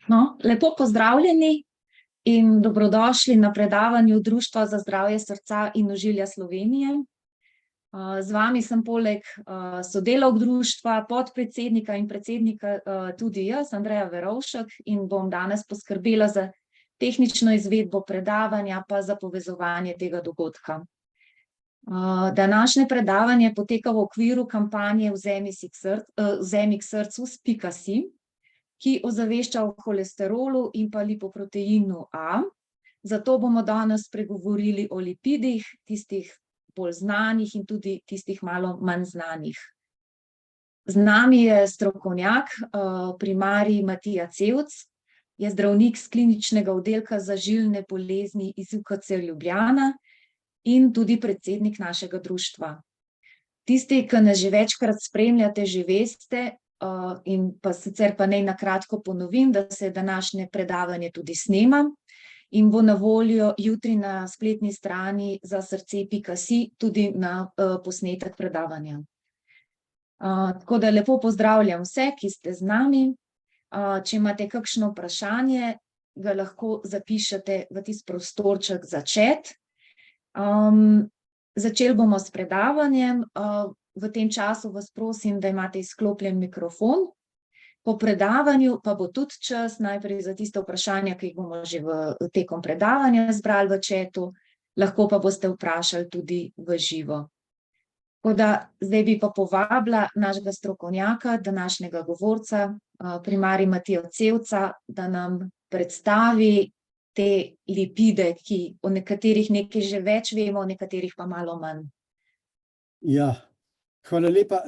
No, lepo pozdravljeni in dobrodošli na predavanju Društva za zdravje srca in ožilja Slovenije. Z vami sem poleg sodelavk društva, podpredsednika in predsednika tudi jaz, Andreja Verovšek, in bom danes poskrbela za tehnično izvedbo predavanja pa za povezovanje tega dogodka. Današnje predavanje poteka v okviru kampanje Vzemi k srcu s.si, ki ozavešča o holesterolu in pa lipoproteinu A. Zato bomo danes spregovorili o lipidih, tistih bolj znanih in tudi tistih malo manj znanih. Z nami je strokovnjak, primarij Matija Cevc, je zdravnik s kliničnega oddelka za žilne bolezni iz UKC Ljubljana in tudi predsednik našega društva. Tisti, ki nas že večkrat spremljate, že veste, in pa sicer pa naj na kratko ponovim, da se današnje predavanje tudi snema in bo na voljo jutri na spletni strani za srce.si tudi na posnetek predavanja. Tako da lepo pozdravljam vse, ki ste z nami. Če imate kakšno vprašanje, ga lahko zapišete v tisti prostorček za chat. Začeli bomo s predavanjem. V tem času vas prosim, da imate izklopljen mikrofon. Po predavanju pa bo tudi čas najprej za tiste vprašanja, ki jih bomo že tekom predavanja zbrali v chatu, lahko pa boste vprašali tudi v živo. Tako da zdaj bi pa povabila našega strokovnjaka, današnjega govorca, primarij Matijo Cevca, da nam predstavi te lipide, ki o nekaterih nekaj že več vemo, o nekaterih pa malo manj. Ja. Hvala lepa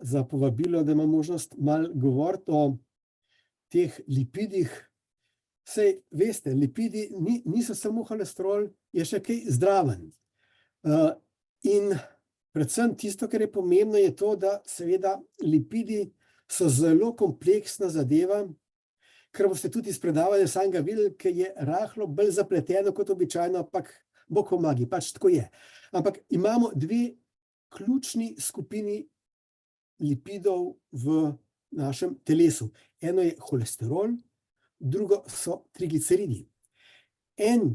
za povabilo, da imam možnost malo govoriti o teh lipidih. Saj veste, lipidi niso samo holesterol, je še kaj zdraven. In predvsem tisto, kar je pomembno, je to, da seveda lipidi so zelo kompleksna zadeva, ker boste tudi iz predavanja samega videli, ker je rahlo bolj zapleteno kot običajno, ampak bog pomagi, pač tako je. Ampak imamo dve ključni skupini lipidov v našem telesu. Eno je holesterol, drugo so trigliceridi.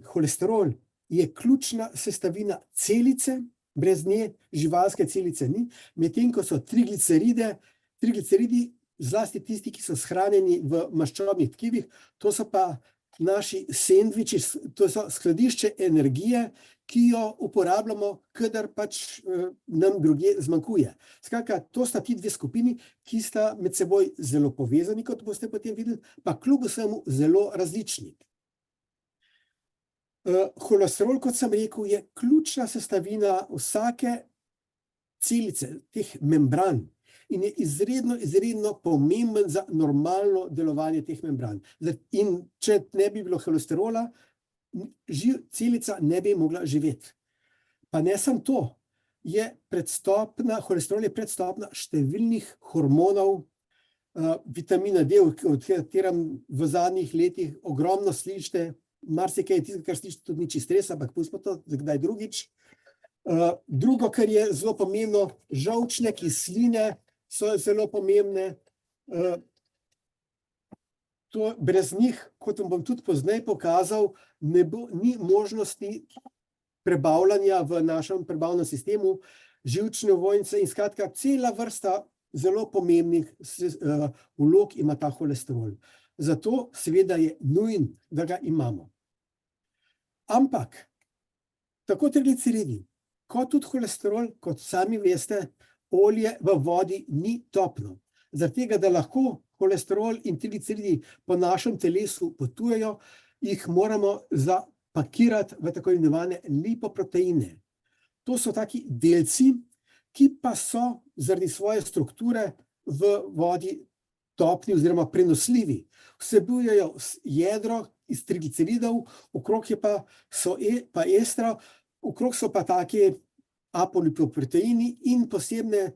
Holesterol je ključna sestavina celice, brez nje živalske celice ni, medtem ko so trigliceridi, zlasti tisti, ki so shranjeni v maščobnih tkivih, to so pa naši sendviči, to so skladišče energije, ki jo uporabljamo, kadar pač nam drugje zmanjkuje. Skratka, to sta ti dve skupini, ki sta med seboj zelo povezani, kot boste potem videli, pa kljub vsemu zelo različni. Holesterol, kot sem rekel, je ključna sestavina vsake celice, teh membran, in je izredno pomemben za normalno delovanje teh membran. In če ne bi bilo holesterola, celica ne bi mogla živeti. Pa ne samo to, holesterol je predstopna številnih hormonov, vitamina D, o katerem v zadnjih letih ogromno slišite, marsikaj je tisto, kar slišite, tudi ni čisto res, ampak pustimo to za kdaj drugič. Drugo, kar je zelo pomembno, žolčne kisline so zelo pomembne. Brez njih, kot vam bom tudi pozneje pokazal, ni možnosti prebavljanja v našem prebavnem sistemu, živčne ovojnice in skratka, cela vrsta zelo pomembnih vlog ima ta holesterol. Zato seveda je nujen, da ga imamo. Ampak, tako trigliceridi, kot tudi holesterol, kot sami veste, olje v vodi ni topno. Zaradi tega, da lahko holesterol in trigliceridi po našem telesu potujejo, jih moramo zapakirati v tako imenovane lipoproteine. To so taki delci, ki pa so zaradi svoje strukture v vodi topni oziroma prenosljivi. Vsebujejo jedro iz trigliceridov, okrog je pa ester, okrog so pa taki apolipoproteini in posebne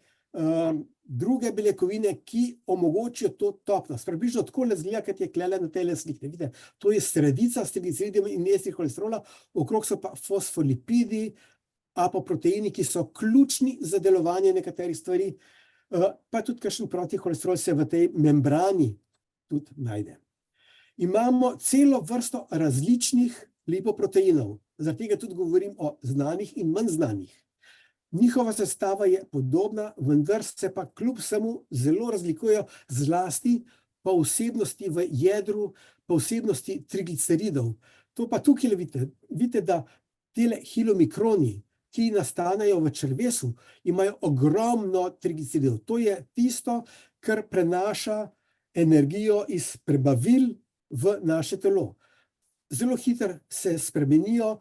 druge beljakovine, ki omogočijo to topnost. Približno tako izgleda, kot je tule na tej sliki. Vidite, to je sredica s trigliceridom in estri holesterola, okrog so pa fosfolipidi, apoproteini, ki so ključni za delovanje nekaterih stvari, pa tudi kakšen protiholesterol se v tej membrani tudi najde. imamo celo vrsto različnih lipoproteinov. Zaradi tega tudi govorim o znanih in manj znanih. Njihova sestava je podobna, vendar se pa kljub vsemu zelo razlikujejo, zlasti po vsebnosti v jedru, po vsebnosti trigliceridov. To pa tukaj vidite, da tele hilomikroni, ki nastanejo v črevesu, imajo ogromno trigliceridov. To je tisto, kar prenaša energijo iz prebavil v naše telo. Zelo hitro se spremenijo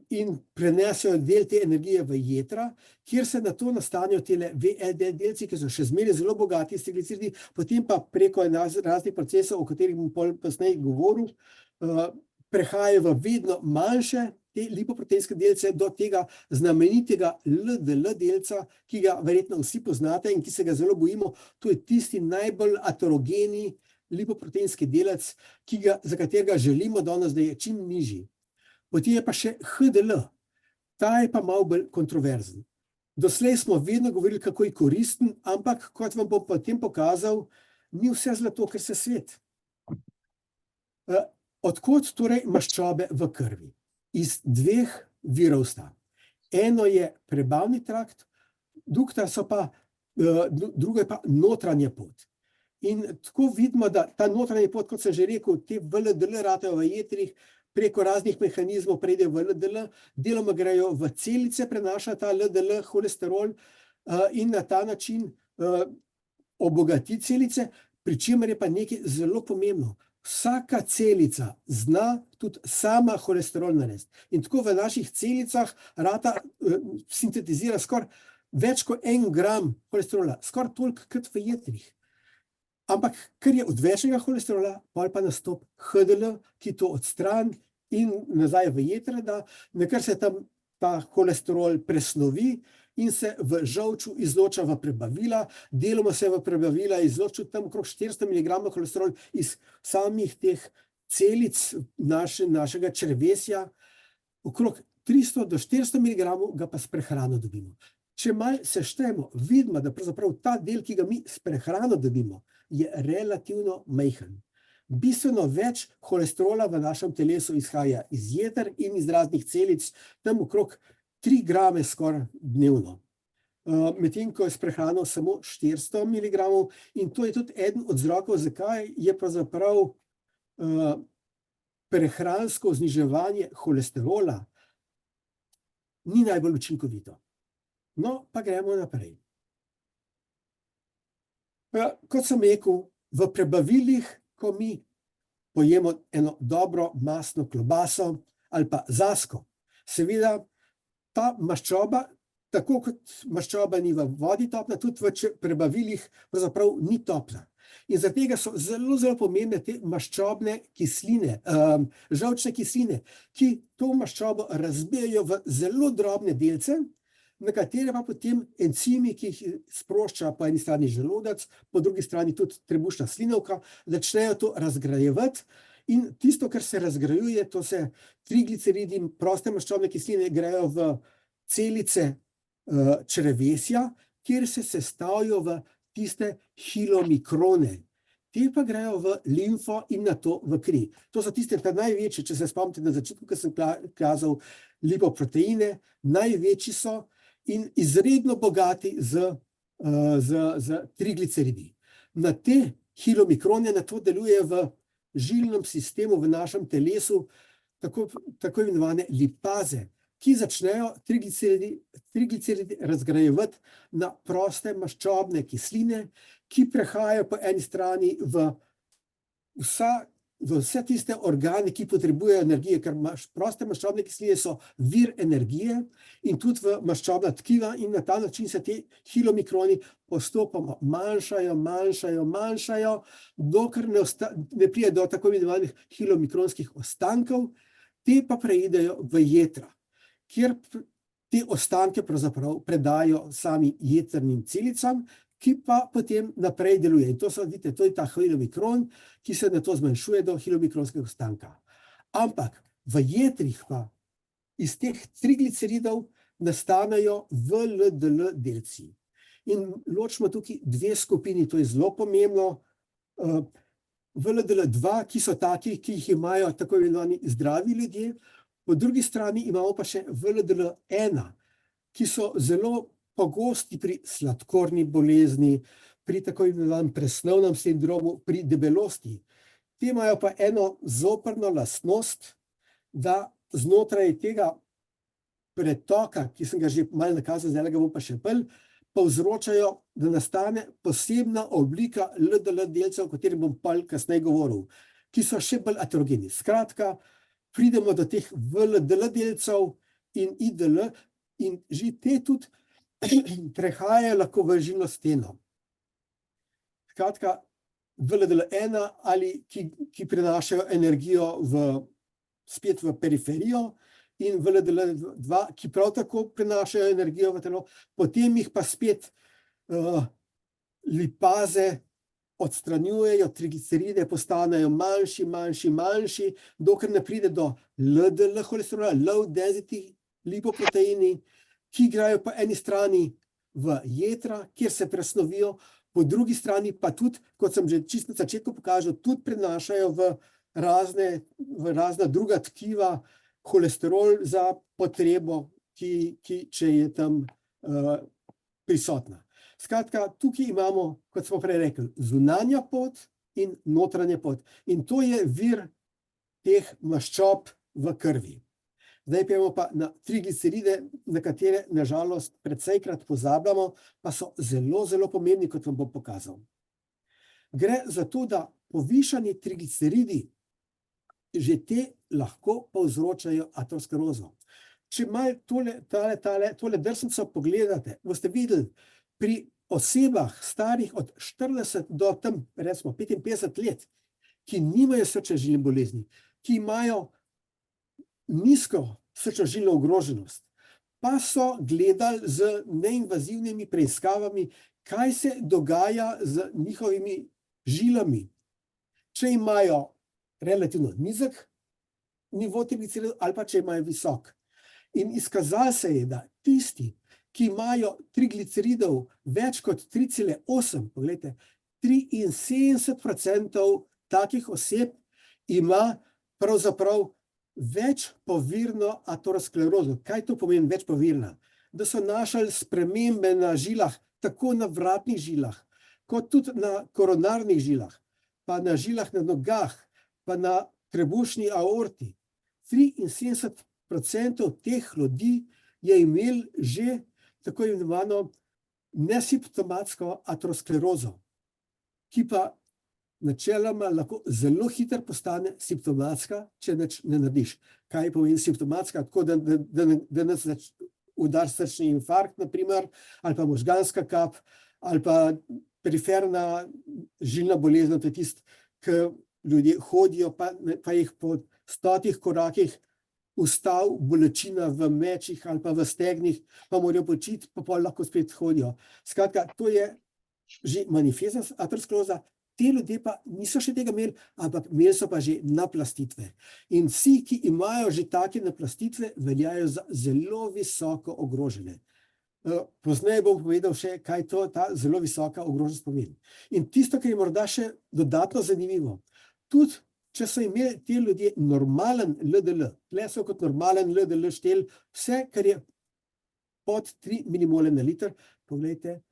in prenesejo del te energije v jetra, kjer se nato nastanejo tele VED delci, ki so še zmeraj zelo bogati s trigliceridi, potem pa preko raznih procesov, o katerih bom kasneje govoril, prehajajo v vedno manjše te lipoproteinske delce do tega znamenitega LDL delca, ki ga verjetno vsi poznate in ki se ga zelo bojimo. To je tisti najbolj aterogeni lipoproteinski delec, za katerega želimo danes, da je čim nižji. Potem je pa še HDL. Ta je pa malo bolj kontroverzen. Doslej smo vedno govorili, kako je koristen, ampak kot vam bom potem pokazal, ni vse zlato, kar se svet. Odkot torej maščobe v krvi? Iz dveh virov sta. Eno je prebavni trakt, drugo je pa notranja pot. In tako vidimo, da ta notranja pot, kot sem že rekel, te VLDL ratejo v jetrih, preko raznih mehanizmov prejdejo v LDL, deloma grejo v celice, prenaša ta LDL holesterol in na ta način obogati celice, pri čemer je pa nekaj zelo pomembno. Vsaka celica zna tudi sama holesterol narediti. In tako v naših celicah sintetizira skoraj več kot 1 gram holesterola, skoraj toliko kot v jetrih. Ampak, ker je odvečnega holesterola, potem pa nastop HDL, ki to odstrani in nazaj v jetra da, nakar se tam ta holesterol presnovi in se v žolču izloča v prebavila, deloma se v prebavila izloča tam okrog 400 mg holesterol iz samih teh celic našega črevesja, okrog 300 do 400 mg ga pa s prehrano dobimo. Če malo seštejemo, vidimo, da pravzaprav ta del, ki ga mi s prehrano dobimo, je relativno majhen. Bistveno več holesterola v našem telesu izhaja iz jeter in iz raznih celic, tam okrog 3 grame skoraj dnevno. Medtem ko je s prehrano samo 400 mg in to je tudi eden od vzrokov, zakaj je pravzaprav prehransko zniževanje holesterola ni najbolj učinkovito. No, pa gremo naprej. Kot sem rekel, v prebavilih, ko mi pojemo eno dobro mastno klobaso ali pa zasko, seveda ta maščoba, tako kot maščoba ni v vodi topna, tudi v prebavilih pravzaprav ni topna. In zaradi tega so zelo, zelo pomembne te maščobne kisline, žolčne kisline, ki to maščobo razbijajo v zelo drobne delce, na katere pa potem encimi, ki jih sprošča po eni strani želodec, po drugi strani tudi trebušna slinavka, začnejo to razgrajevati in tisto, kar se razgrajuje, to se trigliceridi in proste maščobne kisline grejo v celice črevesja, kjer se sestavljajo v tiste hilomikrone. Te pa grejo v limfo in nato v kri. To so tiste največje, če se spomnite na začetku, ko sem kazal lipoproteine, največji so in izredno bogati z trigliceridi. Na te hilomikrone nato deluje v žilnem sistemu v našem telesu tako imenovane lipaze, ki začnejo trigliceridi razgrajevati na proste maščobne kisline, ki prehajajo po eni strani v vse tiste organe, ki potrebujejo energije, ker proste maščobne kisline so vir energije in tudi v maščobna tkiva in na ta način se te hilomikroni postopoma manjšajo, dokler ne pride do tako imenovanih hilomikronskih ostankov, te pa preidejo v jetra, kjer te ostanke pravzaprav predajo sami jetrnim celicam, ki pa potem naprej deluje. In to je ta hilomikron, ki se nato zmanjšuje do hilomikronskega ostanka. Ampak v jetrih pa iz teh trigliceridov nastanejo VLDL delci. In ločimo tukaj dve skupini, to je zelo pomembno. VLDL2, ki so taki, ki jih imajo tako imenovani zdravi ljudje, po drugi strani imamo pa še VLDL1, ki so zelo pogosti pri sladkorni bolezni, pri tako imenovanem presnovnem sindromu, pri debelosti. Ti imajo pa eno zoprno lastnost, da znotraj tega pretoka, ki sem ga že malo nakazal, zdaj ga bom pa še bolj, povzročajo, da nastane posebna oblika LDL delcev, o katerem bom pa kasneje govoril, ki so še bolj aterogeni. Skratka, pridemo do teh VLDL delcev in IDL in že te tudi prehajajo lahko v žilno steno. Skratka, VLDL1 ali ki prenašajo energijo spet v periferijo, in VLDL2, ki prav tako prenašajo energijo v telo, potem jih pa spet lipaze odstranjujejo, trigliceride postanejo manjši, dokler ne pride do LDL holesterola, low density lipoproteini, ki igrajo po eni strani v jetra, kjer se presnovijo, po drugi strani pa tudi, kot sem že čisto na začetku pokazal, tudi prenašajo v razna druga tkiva, holesterol za potrebo, če je tam prisotna. Skratka, tukaj imamo, kot smo prej rekli, zunanja pot in notranja pot. In to je vir teh maščob v krvi. Zdaj pojmo pa na trigliceride, na katere nažalost precejkrat pozabljamo, pa so zelo, zelo pomembni, kot vam bom pokazal. Gre za to, da povišani trigliceridi že te lahko povzročajo aterosklerozo. Če malo tole drsnico pogledate, boste videli pri osebah starih od 40 do tam, recimo 55 let, ki nimajo srčno-žilne bolezni, ki imajo nizko srčno-žilno ogroženost, pa so gledali z neinvazivnimi preiskavami, kaj se dogaja z njihovimi žilami. Če imajo relativno nizek nivo trigliceridov ali pa če imajo visok. In izkazalo se je, da tisti, ki imajo trigliceridov več kot 3,8, pogledajte, 73% takih oseb ima pravzaprav večpovirno aterosklerozo. Kaj to pomeni večpovirna? Da so našli spremembe na žilah, tako na vratnih žilah, kot tudi na koronarnih žilah, pa na žilah na nogah, pa na trebušni aorti. 73% teh ljudi je imel že tako imenovano nesimptomatsko aterosklerozo, ki pa načeloma lahko zelo hitro postane simptomatska, če nič ne narediš. Kaj pomeni simptomatska? Tako, da nas udari srčni infarkt, na primer, ali pa možganska kap, ali pa periferna žilna bolezen, to je tisto, ki ljudje hodijo, pa jih po 100 korakih ustavi bolečina v mečih ali pa v stegnih, pa morajo počiti, pa pol lahko spet hodijo. Skratka, to je že manifestna ateroskleroza. Ti ljudje pa niso še tega imeli, ampak imeli so pa že naplastitve. In vsi, ki imajo že take naplastitve, veljajo za zelo visoko ogrožene. Pozneje bom povedal še, kaj ta zelo visoka ogroženost pomeni. In tisto, kar je morda še dodatno zanimivo, tudi če so imeli ti ljudje normalen LDL, tle so kot normalen LDL štel, vse, kar je pod 3 milimole na liter, pogledajte,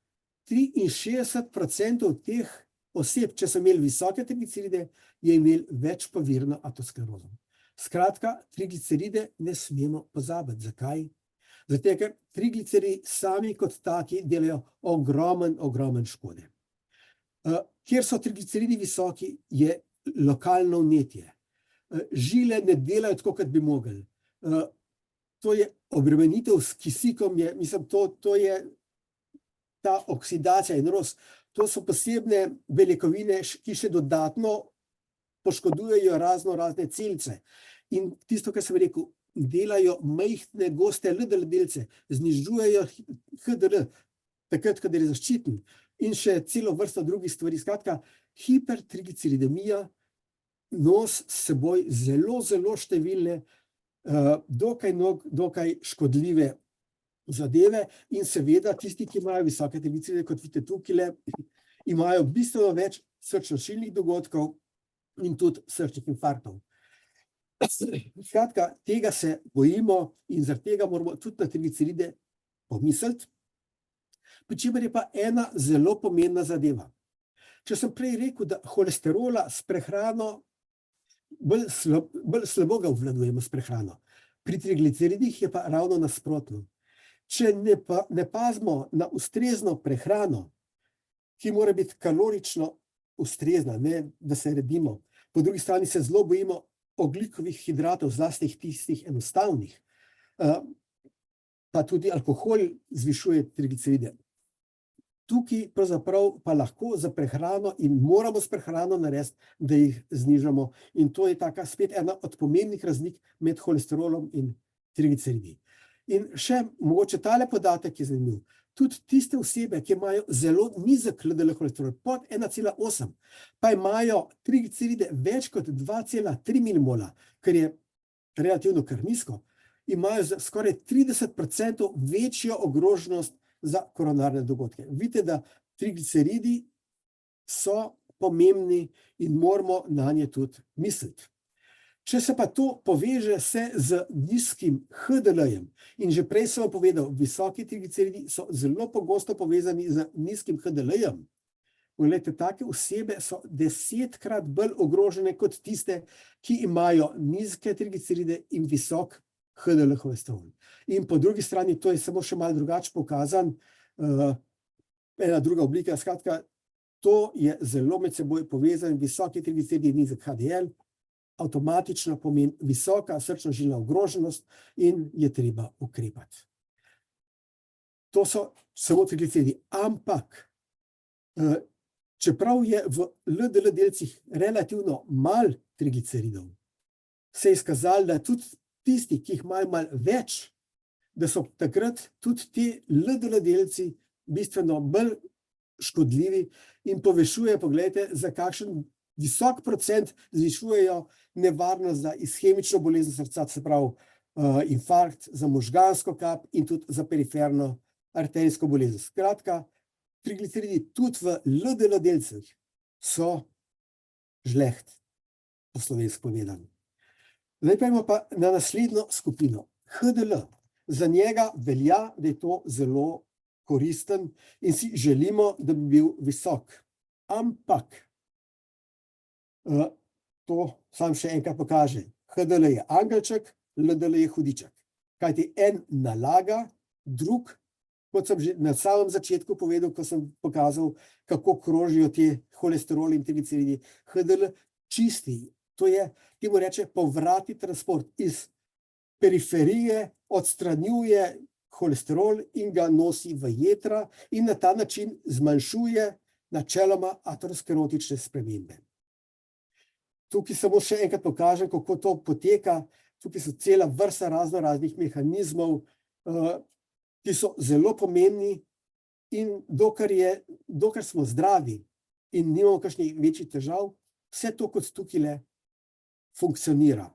63% teh oseb, če so imeli visoke trigliceride, je imel večpovirno aterosklerozo. Skratka, trigliceride ne smemo pozabiti. Zakaj? Zato, ker trigliceridi sami kot taki delajo ogromen škode. Kjer so trigliceridi visoki, je lokalno vnetje. Žile ne delajo tako, kot bi mogli. To je obremenitev s kisikom, to je ta oksidacija in rost. To so posebne beljakovine, ki še dodatno poškodujejo razne celice. In tisto, kar sem rekel, delajo majhne, goste LDL delce, znižujejo HDL, takrat, kadar je zaščiten, in še celo vrsto drugih stvari. Skratka, hipertrigliceridemija nosi s seboj zelo številne, dokaj škodljive zadeve in seveda tisti, ki imajo visoke trigliceride, kot vidite tukaj, imajo bistveno več srčno-žilnih dogodkov, in tudi srčnih infarktov. Skratka, tega se bojimo in zaradi tega moramo tudi na trigliceride pomisliti. Pri čemer je pa ena zelo pomembna zadeva. Če sem prej rekel, da holesterola s prehrano bolj slabo ga obvladujemo s prehrano. Pri trigliceridih je pa ravno nasprotno. Če ne pazimo na ustrezno prehrano, ki mora biti kalorično ustrezna, ne da se redimo, po drugi strani se zelo bojimo ogljikovih hidratov, zlasti tistih enostavnih, pa tudi alkohol zvišuje trigliceride. Tukaj pravzaprav pa lahko za prehrano in moramo s prehrano narediti, da jih znižamo. In to je taka spet ena od pomembnih razlik med holesterolom in trigliceridi. In še mogoče tale podatek je zanimiv. Tudi tiste osebe, ki imajo zelo nizek LDL holesterol, pod 1,8, pa imajo trigliceride več kot 2,3 milimola, kar je relativno kar nizko, imajo skoraj 30% večjo ogroženost za koronarne dogodke. Vidite, da trigliceridi so pomembni in moramo na nje tudi misliti. Če se pa to poveže z nizkim HDL-jem, in že prej sem povedal, visoki trigliceridi so zelo pogosto povezani z nizkim HDL-jem. Poglejte, take osebe so 10-krat bolj ogrožene kot tiste, ki imajo nizke trigliceride in visok HDL holesterol. In po drugi strani, to je samo še malo drugače pokazan, ena druga oblika, skratka, to je zelo med seboj povezan, visoki trigliceridi in nizek HDL, avtomatično pomeni visoka srčno-žilna ogroženost in je treba ukrepati. To so samo trigliceridi, ampak čeprav je v LDL delcih relativno malo trigliceridov, se je izkazalo, da tudi tisti, ki jih imajo malo več, da so takrat tudi ti LDL delci bistveno bolj škodljivi in povečuje, poglejte, za kakšen visok procent zvišujejo nevarnost za ishemično bolezen srca, se pravi infarkt, za možgansko kap in tudi za periferno arterijsko bolezen. Skratka, trigliceridi tudi v LDL delcih so žleht, po slovensko povedano. Zdaj pa imamo pa na naslednjo skupino. HDL. Za njega velja, da je to zelo koristen in si želimo, da bi bil visok. Ampak to sam še enkrat pokaže. HDL je angelček, LDL je hudiček. Kajti en nalaga, drug, kot sem že na samem začetku povedal, ko sem pokazal, kako krožijo te holesteroli in trigliceridi, HDL čisti. To je, temu reče, povratni transport iz periferije, odstranjuje holesterol in ga nosi v jetra in na ta način zmanjšuje načeloma aterosklerotične spremembe. Tukaj samo še enkrat pokažem, kako to poteka. Tukaj so cela vrsta raznih mehanizmov, ki so zelo pomembni in dokler smo zdravi in nimamo kakšnih večjih težav, vse to kot tukaj funkcionira.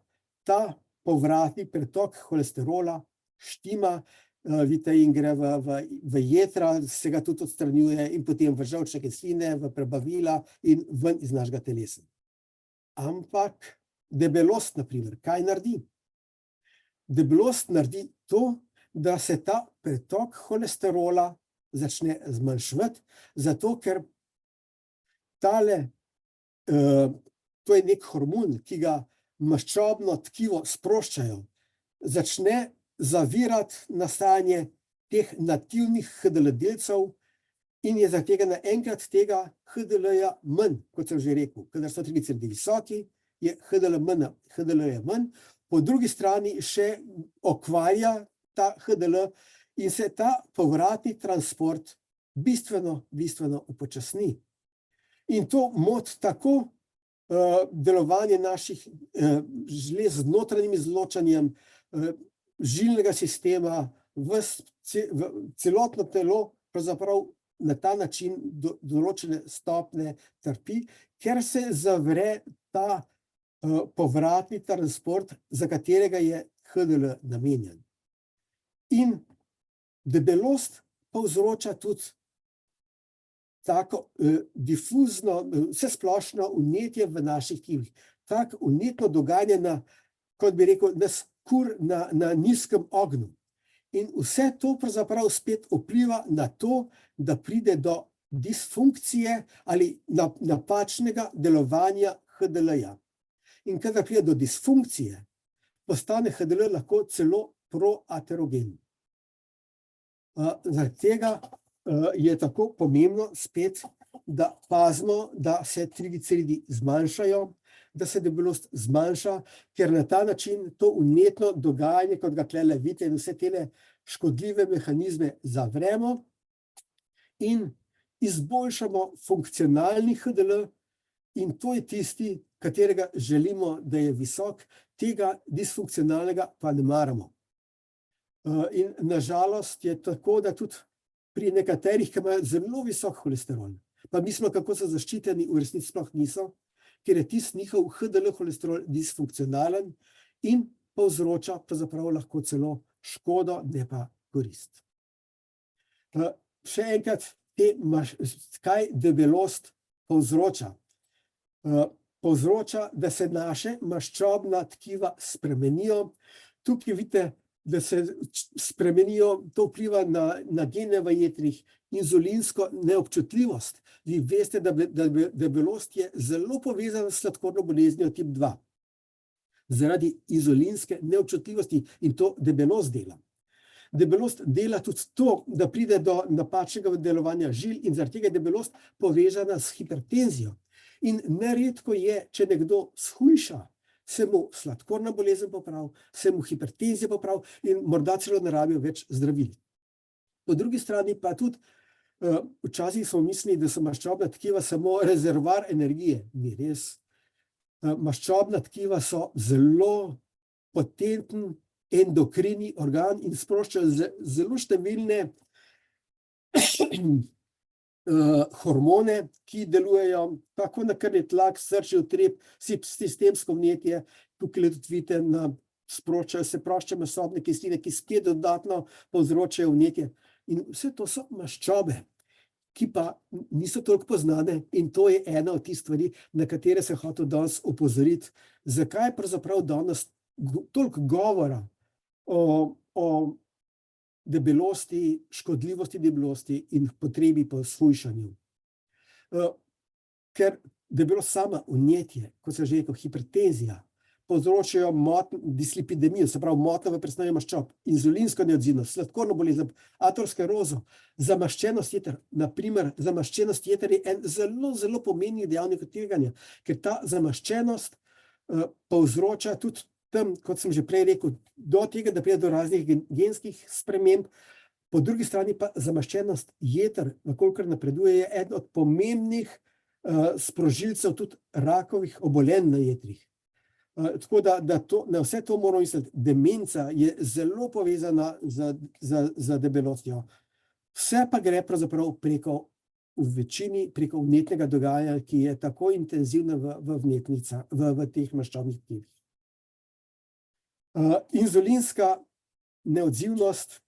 Ta povratni pretok holesterola štima, vidite, in gre v jetra, se ga tudi odstranjuje in potem v žolčne kisline, v prebavila in ven iz našega telesa. Ampak debelost, na primer, kaj naredi? Debelost naredi to, da se ta pretok holesterola začne zmanjševati, zato ker to je nek hormon, ki ga maščobno tkivo sproščajo, začne zavirati nastajanje teh nativnih HDL delcev in je zaradi tega naenkrat tega HDL-ja manj, kot sem že rekel. Kadar so trigliceridi visoki, je HDL manj, po drugi strani še okvarja ta HDL in se ta povratni transport bistveno upočasni. In to moti tako delovanje naših žlez z notranjim izločanjem, žilnega sistema, v celotno telo pravzaprav na ta način določene stopnje trpi, ker se zavre ta povratni transport, za katerega je HDL namenjen. In debelost povzroča tudi tako difuzno, vsesplošno vnetje v naših tkivih. Tak vnetno dogajanje kot bi rekel, na nizkem ognju. In vse to pravzaprav spet vpliva na to, da pride do disfunkcije ali napačnega delovanja HDL-ja. In kadar pride do disfunkcije, postane HDL lahko celo proaterogen. Zaradi tega je tako pomembno spet, da pazimo, da se trigliceridi zmanjšajo, da se debelost zmanjša, ker na ta način to vnetno dogajanje, kot ga tlele vidite, in vse tele škodljive mehanizme zavremo in izboljšamo funkcionalni HDL, in to je tisti, katerega želimo, da je visok, tega disfunkcionalnega pa ne maramo. In nažalost je tako, da tudi pri nekaterih, ki imajo zelo visok holesterol, pa mislimo, kako so zaščiteni, v resnici sploh niso, ker je tisti njihov HDL holesterol disfunkcionalen in povzroča pravzaprav lahko celo škodo, ne pa korist. Še enkrat, kaj debelost povzroča? Povzroča, da se naše maščobna tkiva spremenijo. Tukaj vidite, da se spremenijo, to vpliva na gene v jetrih, inzulinsko neobčutljivost. Vi veste, da debelost je zelo povezana s sladkorno boleznijo tip 2. Zaradi inzulinske neobčutljivosti, in to debelost dela. Debelost dela tudi to, da pride do napačnega delovanja žil, in zaradi tega je debelost povezana s hipertenzijo. In neredko je, če nekdo shujša, se mu sladkorna bolezen popravi, se mu hipertenzija popravi in morda celo ne rabijo več zdravil. Po drugi strani pa tudi, včasih smo mislili, da so maščobna tkiva samo rezervoar energije. Ni res. Maščobna tkiva so zelo potenten endokrini organ in sproščajo zelo številne hormone, ki delujejo tako na krvni tlak, srčni utrip, sistemsko vnetje. Tukaj tudi vidite, sproščajo se prošče maščobne kisline, ki spet dodatno povzročajo vnetje. In vse to so maščobe, ki pa niso toliko poznane, in to je ena od tih stvari, na katere se hotel danes opozoriti. Zakaj pravzaprav danes toliko govora o debelosti, škodljivosti debelosti in potrebi po shujšanju? Ker debelost sama, vnetje, kot sem že rekel, hipertenzija, povzročajo dislipidemijo, se pravi motnjo v presnovi maščob, inzulinsko neodzivnost, sladkorno bolezen, aterosklerozo, zamaščenost jeter. Na primer, zamaščenost jeter je en zelo, zelo pomembnih dejavnikov tveganja, ker ta zamaščenost povzroča tudi tam, kot sem že prej rekel, do tega, da pride do raznih genskih sprememb. Po drugi strani pa zamaščenost jeter, kolikor napreduje, je eden od pomembnih sprožilcev tudi rakavih obolenj na jetrih. Tako da na vse to moramo misliti. Demenca je zelo povezana z debelostjo. Vse pa gre pravzaprav v večini preko vnetnega dogajanja, ki je tako intenzivno v teh maščobnih tkivih. Inzulinska neodzivnost,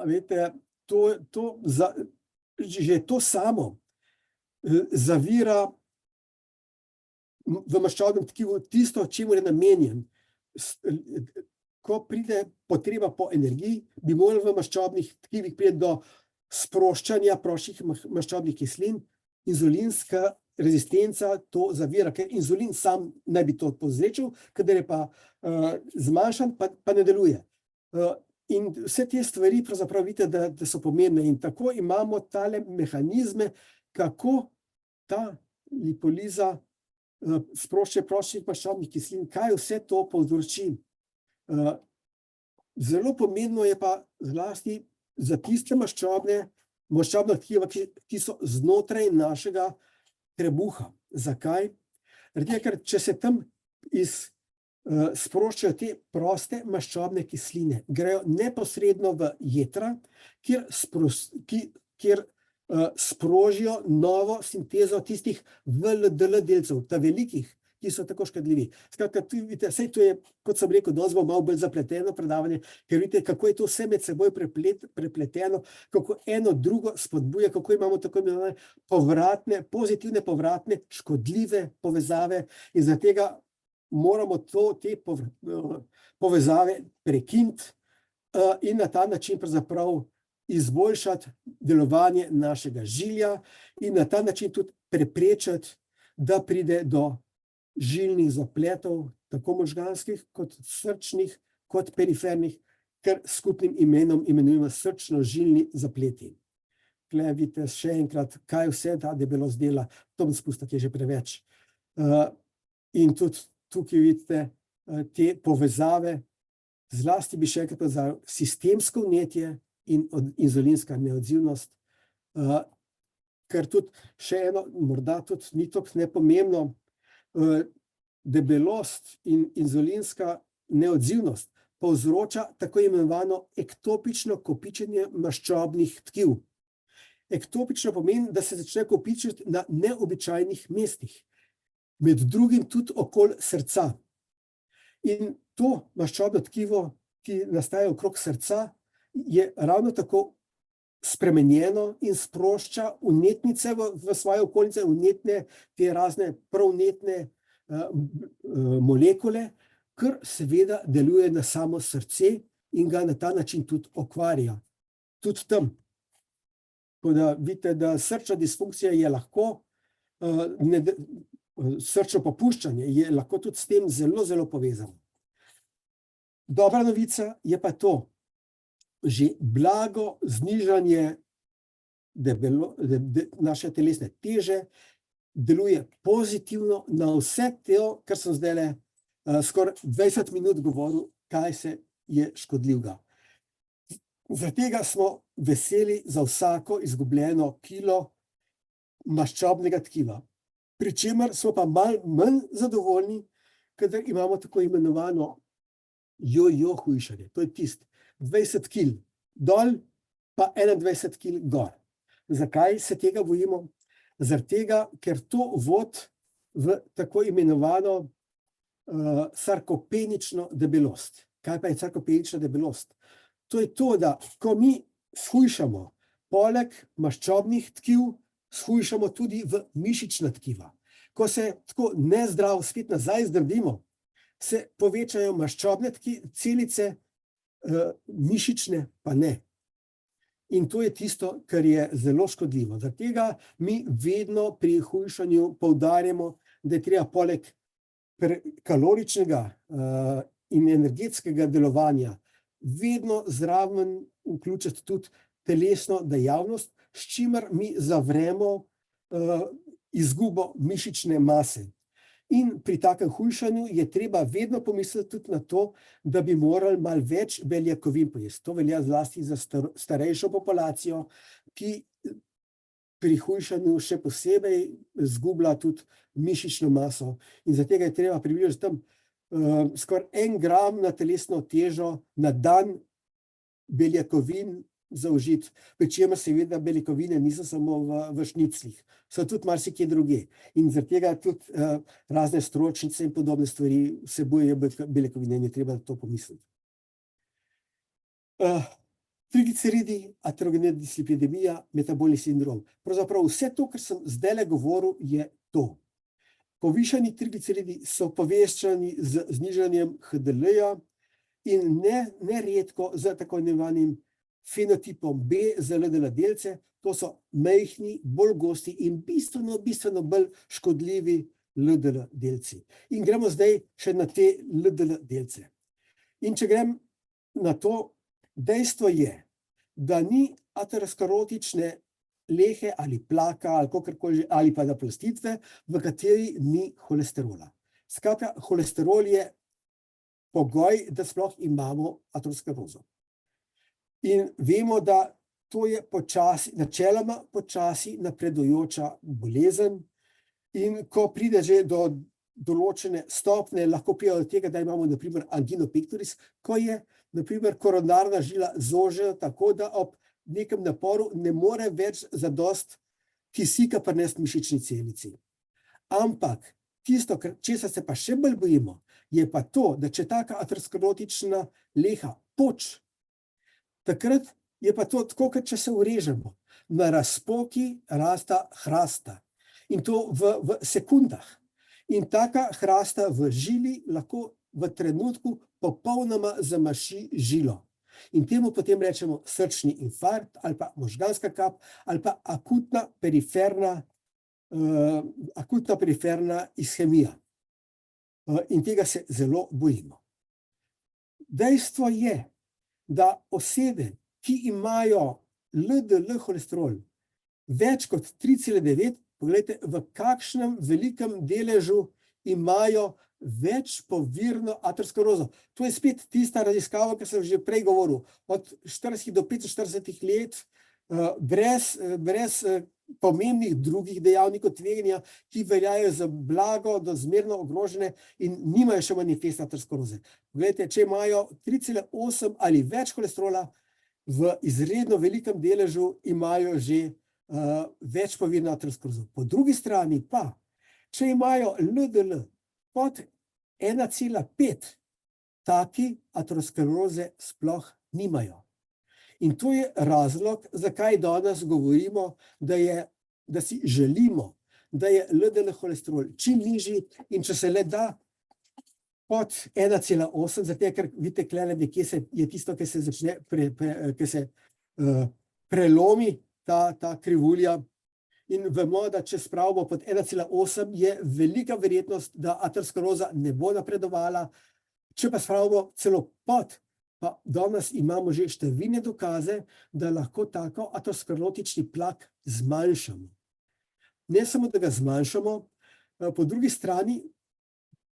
veste, že to samo zavira v maščobnem tkivu tisto, čemu je namenjen. Ko pride potreba po energiji, bi morali v maščobnih tkivih priti do sproščanja prostih maščobnih kislin. Inzulinska rezistenca to zavira, ker inzulin sam naj bi to povzročil, kadar je pa zmanjšan, pa ne deluje. In vse te stvari pravzaprav vidite, da so pomembne, in tako imamo tale mehanizme, kako ta lipoliza sprošča prostih maščobnih kislin, kaj vse to povzroči. Zelo pomembno je pa zlasti za tiste maščobna tkiva, ki so znotraj našega trebuha. Zakaj? Ker če se tam sproščajo te proste maščobne kisline, grejo neposredno v jetra, kjer sprožijo novo sintezo tistih VLDL delcev, ta velikih, ki so tako škodljivi. Skratka, vidite, saj to je, kot sem rekel, danes bo malo bolj zapleteno predavanje, ker vidite, kako je to vse med seboj prepleteno, kako eno drugo spodbuja, kako imamo tako imenovane pozitivne povratne, škodljive povezave in zaradi tega moramo te povezave prekiniti in na ta način pravzaprav izboljšati delovanje našega žilja in na ta način tudi preprečiti, da pride do žilnih zapletov, tako možganskih kot srčnih, kot perifernih, kar skupnim imenom imenujemo srčno-žilni zapleti. Tule vidite še enkrat, kaj vse ta debelost dela, to bom spustil, je že preveč. In tudi tukaj vidite te povezave, zlasti bi še enkrat povedal, sistemsko vnetje in inzulinska neodzivnost, ker tudi še eno, morda tudi ni tako nepomembno, debelost in inzulinska neodzivnost povzroča tako imenovano ektopično kopičenje maščobnih tkiv. Ektopično pomeni, da se začne kopičiti na neobičajnih mestih, med drugim tudi okoli srca. In to maščobno tkivo, ki nastaja okrog srca, je ravno tako spremenjeno in sprošča vnetnice v svoje okolice, vnetne, te razne provnetne molekule, kar seveda deluje na samo srce in ga na ta način tudi okvarja. Tudi tam. Tako da vidite, da srčna disfunkcija je lahko, srčno popuščanje je lahko tudi s tem zelo, zelo povezano. Dobra novica je pa to, že blago znižanje naše telesne teže deluje pozitivno na vse to, kar sem zdajle skoraj 20 minut govoril, kaj se je škodljivega. Zaradi tega smo veseli za vsako izgubljeno kilo maščobnega tkiva. Pri čemer smo pa malo manj zadovoljni, kadar imamo tako imenovano jojo hujšanje. To je tisto 20 kil dol, pa 21 kil gor. Zakaj se tega bojimo? Zaradi tega, ker to vodi v tako imenovano sarkopenično debelost. Kaj pa je sarkopenična debelost? To je to, da ko mi shujšamo poleg maščobnih tkiv, shujšamo tudi v mišična tkiva. Ko se tako nezdravo spet nazaj zdrbimo, se povečajo maščobne celice, mišične pa ne. In to je tisto, kar je zelo škodljivo. Zaradi tega mi vedno pri hujšanju poudarjamo, da je treba poleg kaloričnega in energetskega delovanja vedno zraven vključiti tudi telesno dejavnost, s čimer mi zavremo izgubo mišične mase. In pri takem hujšanju je treba vedno pomisliti tudi na to, da bi morali malo več beljakovin pojesti. To velja zlasti za starejšo populacijo, ki pri hujšanju še posebej izgublja tudi mišično maso. In zaradi tega je treba približati tam skoraj 1 gram na telesno težo na dan beljakovin zaužiti, pri čemer seveda beljakovine niso samo v šniclih, so tudi marsikje druge. In zaradi tega tudi razne stročnice in podobne stvari vsebujejo beljakovine in je treba na to pomisliti. Trigliceridi, aterogenezna dislipidemija, metabolni sindrom. Pravzaprav vse to, kar sem zdajle govoril, je to. Povišani trigliceridi so povečani z znižanjem HDL-ja in neredko z tako imenovanim fenotipom B za LDL delce, to so majhni, bolj gosti in bistveno bolj škodljivi LDL delci. In gremo zdaj še na te LDL delce. In če grem na to, dejstvo je, da ni aterosklerotične lehe ali plaka ali kakorkoli, ali pa naplastitve, v kateri ni holesterola. Skratka, holesterol je pogoj, da sploh imamo aterosklerozo. In vemo, da to je načeloma počasi napredujoča bolezen in ko pride že do določene stopnje, lahko pride do tega, da imamo na primer angino pectoris, ko je na primer koronarna žila zožena tako, da ob nekem naporu ne more več zadosti kisika prinesti mišični celici. Ampak tisto, česa se pa še bolj bojimo, je pa to, da če taka aterosklerotična leha poč, takrat je pa to tako, kot če se urežemo. Na razpoki rasta hrasta. In to v sekundah. In taka hrasta v žili lahko v trenutku popolnoma zamaši žilo. In temu potem rečemo srčni infarkt ali pa možganska kap ali pa akutna periferna ishemija. In tega se zelo bojimo. Dejstvo je, da osebe, ki imajo LDL holesterol več kot 3,9, pogledajte, v kakšnem velikem deležu imajo večpovirno aterosklerozo. To je spet tista raziskava, ki sem že prej govoril, od 40 do 45 let, brez pomembnih drugih dejavnikov tveganja, ki veljajo za blago do zmerno ogrožene in nimajo še manifesta ateroskleroze. Pogledajte, če imajo 3,8 ali več holesterola, v izredno velikem deležu imajo že večpovirno aterosklerozo. Po drugi strani pa, če imajo LDL pod 1,5, taki ateroskleroze sploh nimajo. In to je razlog, zakaj danes govorimo, da si želimo, da je LDL holesterol čim nižji in če se le da pod 1,8, zato ker vidite, klele nekje je tisto, ki se začne, ki se prelomi ta krivulja. In vemo, da če spravimo pod 1,8, je velika verjetnost, da ateroskleroza ne bo napredovala. Če pa spravimo celo pod, pa danes imamo že številne dokaze, da lahko tako aterosklerotični plak zmanjšamo. Ne samo, da ga zmanjšamo, po drugi strani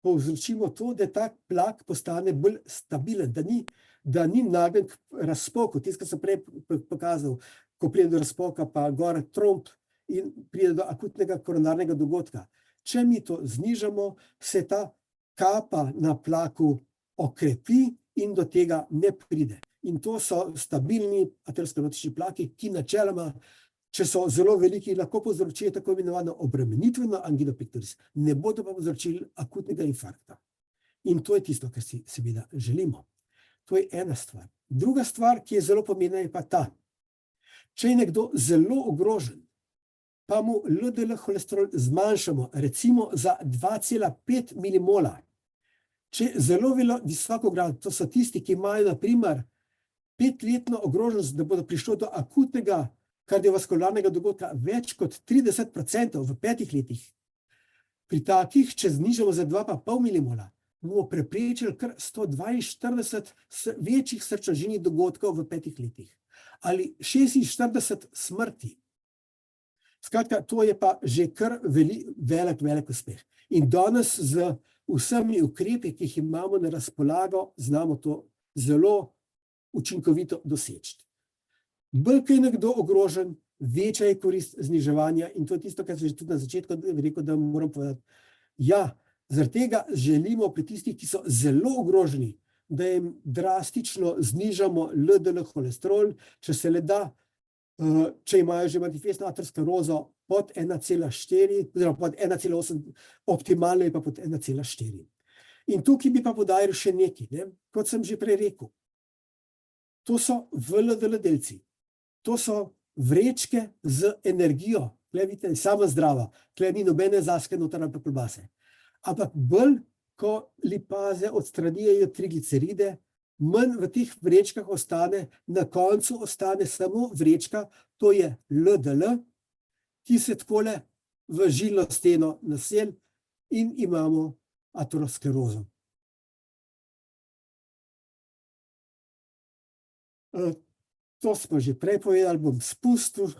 povzročimo to, da ta plak postane bolj stabilen, da ni nagnjen k razpoku. Tisto, kar sem prej pokazal, ko pride do razpoka, pa gor tromb in pride do akutnega koronarnega dogodka. Če mi to znižamo, se ta kapa na plaku okrepi in do tega ne pride. In to so stabilni aterosklerotični plaki, ki načeloma, če so zelo veliki, lahko povzročijo tako imenovano obremenitveno angino pectoris, ne bodo pa povzročili akutnega infarkta. In to je tisto, kar si seveda želimo. To je ena stvar. Druga stvar, ki je zelo pomembna, je pa ta. Če je nekdo zelo ogrožen, pa mu LDL holesterol zmanjšamo, recimo za 2,5 milimola. Če zelo visoko grad, to so tisti, ki imajo na primer 5-letno ogroženost, da bodo prišlo do akutnega kardiovaskularnega dogodka več kot 30% v 5 letih. Pri takih, če znižamo za 2,5 milimola, bomo preprečili kar 142 večjih srčno-žilnih dogodkov v 5 letih. Ali 46 smrti. Skratka, to je pa že kar velik uspeh. In danes z vsemi ukrepi, ki jih imamo na razpolago, znamo to zelo učinkovito doseči. Bolj, ko je nekdo ogrožen, večja je korist zniževanja in to je tisto, kar sem že tudi na začetku rekel, da moram povedati. Ja, zaradi tega želimo pri tistih, ki so zelo ogroženi, da jim drastično znižamo LDL holesterol, če se le da, če imajo že manifestno aterosklerozo pod 1,4 oziroma pod 1,8, optimalno je pa pod 1,4. In tukaj bi pa poudaril še nekaj, kot sem že prej rekel. To so VLDL delci. To so vrečke z energijo. Tukaj vidite, sama zdrava. Tukaj ni nobene zaske noter ali pa klobase. Ampak bolj, ko lipaze odstranijo trigliceride, manj v teh vrečkah ostane, na koncu ostane samo vrečka, to je LDL, ki se takole v žilno steno naseli in imamo aterosklerozo. To smo že prej povedali, bom spustil,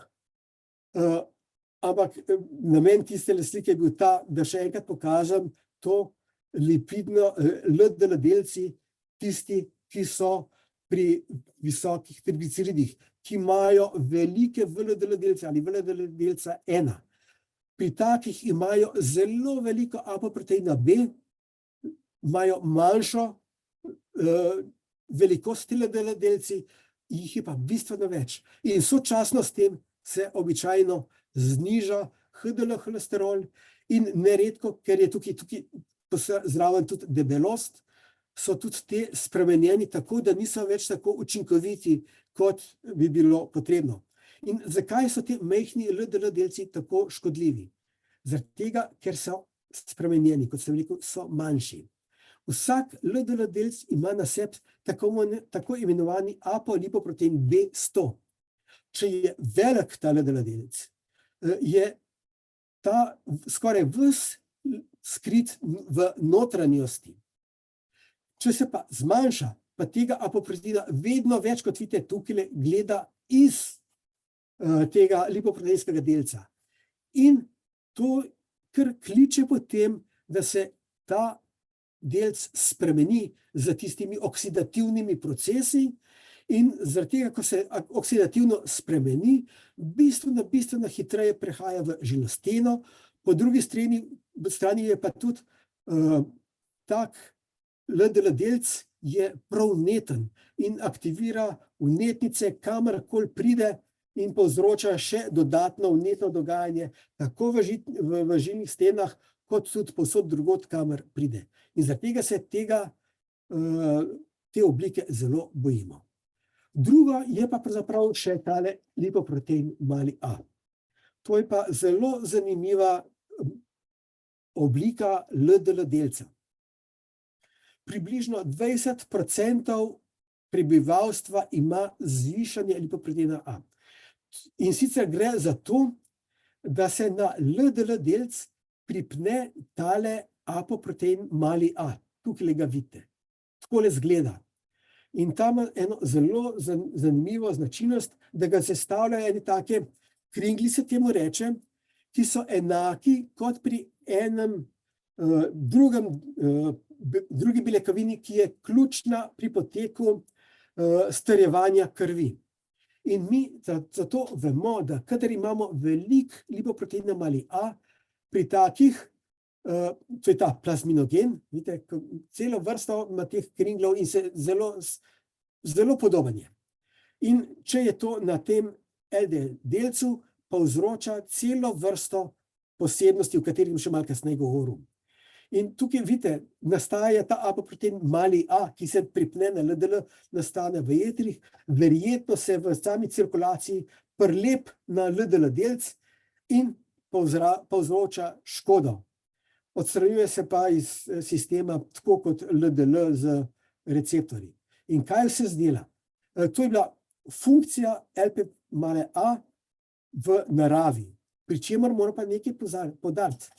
ampak namen tiste slike je bil ta, da še enkrat pokažem to lipidno LDL delci, tisti, ki so pri visokih trigliceridih, ki imajo velike VLDL delce ali VLDL delca 1. Pri takih imajo zelo veliko apoproteina B, imajo manjšo velikost LDL delci, jih je pa bistveno več. In sočasno s tem se običajno zniža HDL holesterol In neredko, ker je tukaj zraven tudi debelost, so tudi te spremenjeni tako, da niso več tako učinkoviti, kot bi bilo potrebno. In zakaj so ti majhni LDL delci tako škodljivi? Zaradi tega, ker so spremenjeni, kot sem rekel, so manjši. Vsak LDL delc ima na sebi tako imenovani apolipoprotein B100. Če je velik ta LDL delec, je ta skoraj ves skrit v notranjosti. Če se pa zmanjša, pa tega apoproteina vedno več, kot vidite tukaj, gleda iz tega lipoproteinskega delca. In to kar kliče po tem, da se ta delc spremeni z tistimi oksidativnimi procesi in zaradi tega, ko se oksidativno spremeni, bistveno hitreje prehaja v žilno steno. Po drugi strani je pa tudi tak LDL delc je prav neten in aktivira vnetnice, kamorkoli pride in povzroča še dodatno vnetno dogajanje, tako v žilnih stenah, kot tudi povsod drugod, kamor pride. In zaradi tega se te oblike zelo bojimo. Drugo je pa pravzaprav še tale lipoprotein mali a. To je pa zelo zanimiva oblika LDL delca. Približno 20% prebivalstva ima zvišanje lipoproteina A. In sicer gre za to, da se na LDL delc pripne tale apoprotein mali a. Tukaj ga vidite. Takole izgleda. In tam ima eno zelo zanimivo značilnost, da ga sestavljajo ene take kringlice, temu reče, ki so enaki kot pri enem drugi beljakovini, ki je ključna pri poteku strjevanja krvi. In mi zato vemo, da kadar imamo veliko lipoproteina mali a, pri takih, to je ta plazminogen, vidite, celo vrsto ima teh kringlov in se zelo podoben je. In če je to na tem LDL delcu, povzroča celo vrsto posebnosti, o katerih bom še malo kasneje govoril. In tukaj vidite, nastaja ta apoprotein mali a, ki se pripne na LDL, nastane v jetrih, verjetno se v sami cirkulaciji prelep na LDL delc in povzroča škodo. Odstranjuje se pa iz sistema tako kot LDL z receptorji. In kaj vse zdela? To je bila funkcija LP male a v naravi, pri čemer mora pa nekaj poudariti.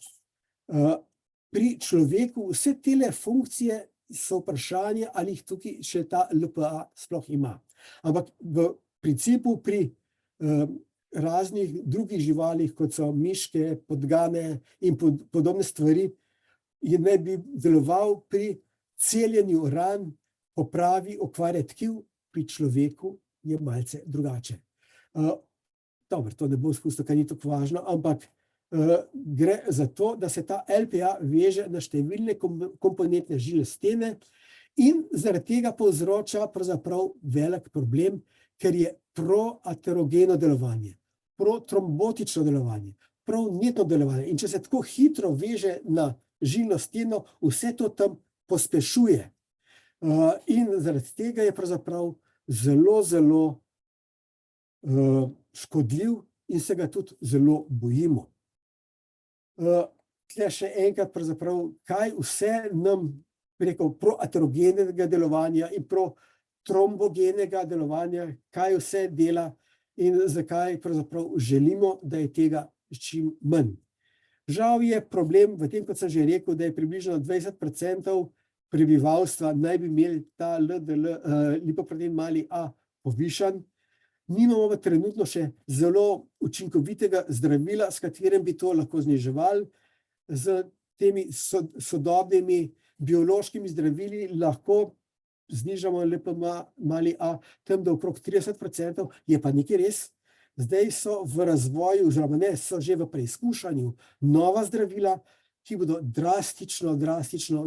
Pri človeku vse tele funkcije so vprašanje, ali jih tukaj še ta LPA sploh ima. Ampak v principu pri raznih drugih živalih, kot so miške, podgane in podobne stvari, je naj bi deloval pri celjenju ran, popravi okvare tkiv, pri človeku je malce drugače. Dobro, to ne bom spustil, kaj ni tako važno, ampak gre za to, da se ta LPA veže na številne komponentne žilne stene in zaradi tega povzroča pravzaprav velik problem, ker je proaterogeno delovanje, protrombotično delovanje, provnetno delovanje. In če se tako hitro veže na žilno steno, vse to tam pospešuje. In zaradi tega je pravzaprav zelo škodljiv in se ga tudi zelo bojimo. Tle še enkrat pravzaprav, kaj vse nam preko proaterogenega delovanja in protrombogenega delovanja, kaj vse dela in zakaj pravzaprav želimo, da je tega čim manj. Žal je problem v tem, kot sem že rekel, da je približno 20% prebivalstva naj bi imeli ta LDL, lipoprotein mali a povišan. Nimamo trenutno še zelo učinkovitega zdravila, s katerim bi to lahko zniževali. Z temi sodobnimi biološkimi zdravili lahko znižamo LP mali a tam do okrog 30%, je pa nekaj res. Zdaj so v razvoju, oziroma ne, so že v preizkušanju nova zdravila, ki bodo drastično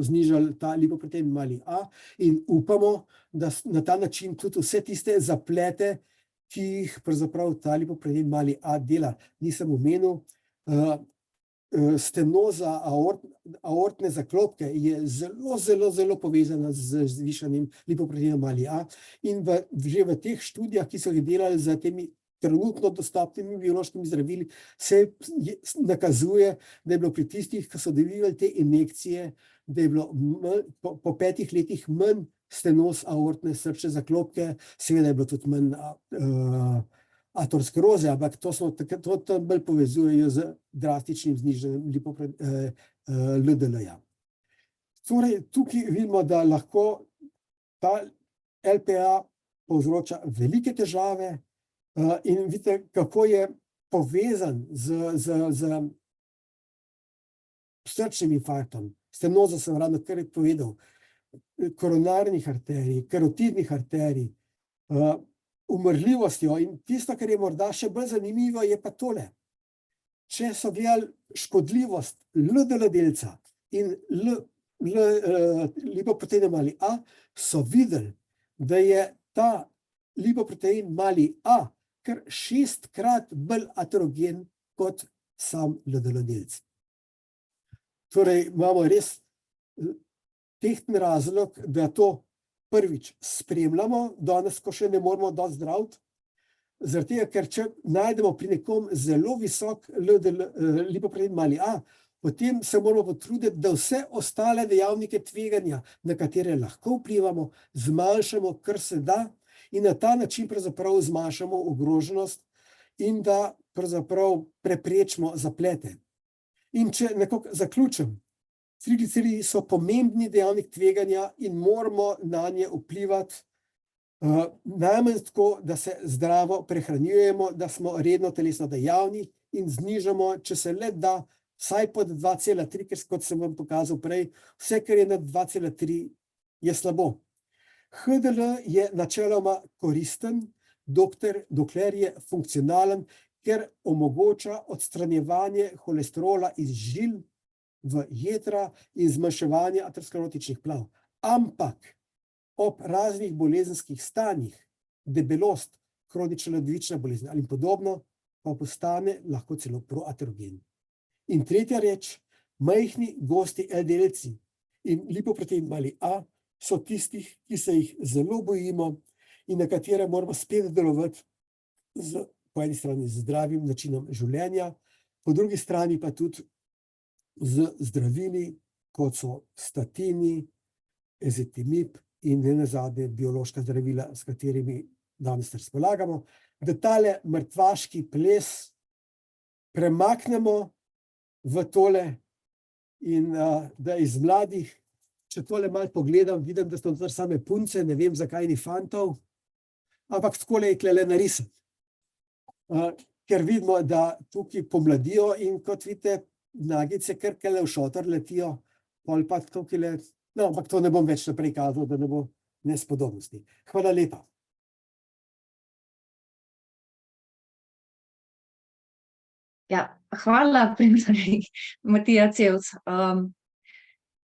znižali ta lipoprotein mali a in upamo, da na ta način tudi vse tiste zaplete, ki jih pravzaprav ta lipoprotein mali a dela, nisem omenil, stenoza aortne zaklopke je zelo povezana z zvišanim lipoproteinom ali A in že v teh študijah, ki so jih delali za temi trenutno dostopnimi biološkimi zdravili, se nakazuje, da je bilo pri tistih, ki so dobivali te injekcije, da je bilo po 5 letih manj stenoz aortne srčne zaklopke, seveda je bilo tudi manj ateroskleroze, ampak to tam bolj povezujejo z drastičnim znižanjem LDL-ja. Torej, tukaj vidimo, da lahko ta LPA povzroča velike težave in vidite, kako je povezan z srčnim infarktom, stenozo sem ravno kar povedal, koronarnih arterij, karotidnih arterij, umrljivostjo in tisto, kar je morda še bolj zanimivo, je pa tole. Če so gledali škodljivost LDL delca in lipoproteina mali A, so videli, da je ta lipoprotein mali A kar 6-krat bolj aterogen kot sam LDL delc. Torej, imamo res tehten razlog, da to prvič spremljamo, danes, ko še ne moramo dosti zdraviti, zaradi tega, ker če najdemo pri nekom zelo visok lipoprotein mali A, potem se moramo potruditi, da vse ostale dejavnike tveganja, na katere lahko vplivamo, zmanjšamo, kar se da, in na ta način pravzaprav zmanjšamo ogroženost in da pravzaprav preprečimo zaplete. In če nekako zaključim, trigliceridi so pomembni dejavnik tveganja in moramo na nje vplivati najmanj tako, da se zdravo prehranjujemo, da smo redno telesno dejavni in znižamo, če se le da, vsaj pod 2,3, ker kot sem vam pokazal prej, vse, kar je nad 2,3, je slabo. HDL je načeloma koristen, dokler je funkcionalen, ker omogoča odstranjevanje holesterola iz žil v jetra in zmanjševanje aterosklerotičnih plav. Ampak ob raznih bolezenskih stanjih, debelost, kronična ledvična bolezen ali podobno, pa postane lahko celo proaterogen. In tretja reč, majhni gosti LDL-ci in lipoprotein mali A so tistih, ki se jih zelo bojimo in na katere moramo spet delovati po eni strani z zdravim načinom življenja, po drugi strani pa tudi z zdravili, kot so statini, ezetimibe in nenazadnje biološka zdravila, s katerimi danes razpolagamo, da tale mrtvaški ples premaknemo v tole in da iz mladih, če tole malo pogledam, vidim, da so tam same punce, ne vem, zakaj ni fantov, ampak takole je tlele narisati. Ker vidimo, da tukaj pomladijo in kot vidite, nagice kar v šotor letijo, pol pa tukaj ampak to ne bom več naprej kazal, da ne bo nespodobnosti. Hvala lepa. Ja, hvala, Matija Cevc.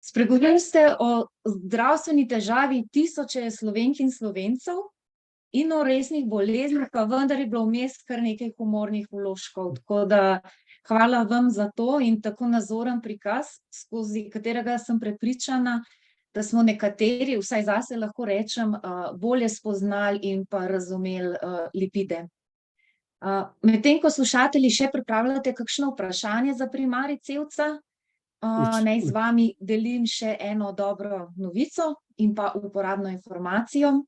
Spregovorili ste o zdravstveni težavi tisoče Slovenk in Slovencev in o resnih boleznih, pa vendar je bilo vmes kar nekaj humornih vložkov, tako da hvala vam za to in tako nazoren prikaz, skozi katerega sem prepričana, da smo nekateri, vsaj zase lahko rečem, bolje spoznali in pa razumeli lipide. Medtem ko slušatelji še pripravljate kakšno vprašanje za primarij Cevca, naj z vami delim še eno dobro novico in pa uporabno informacijo.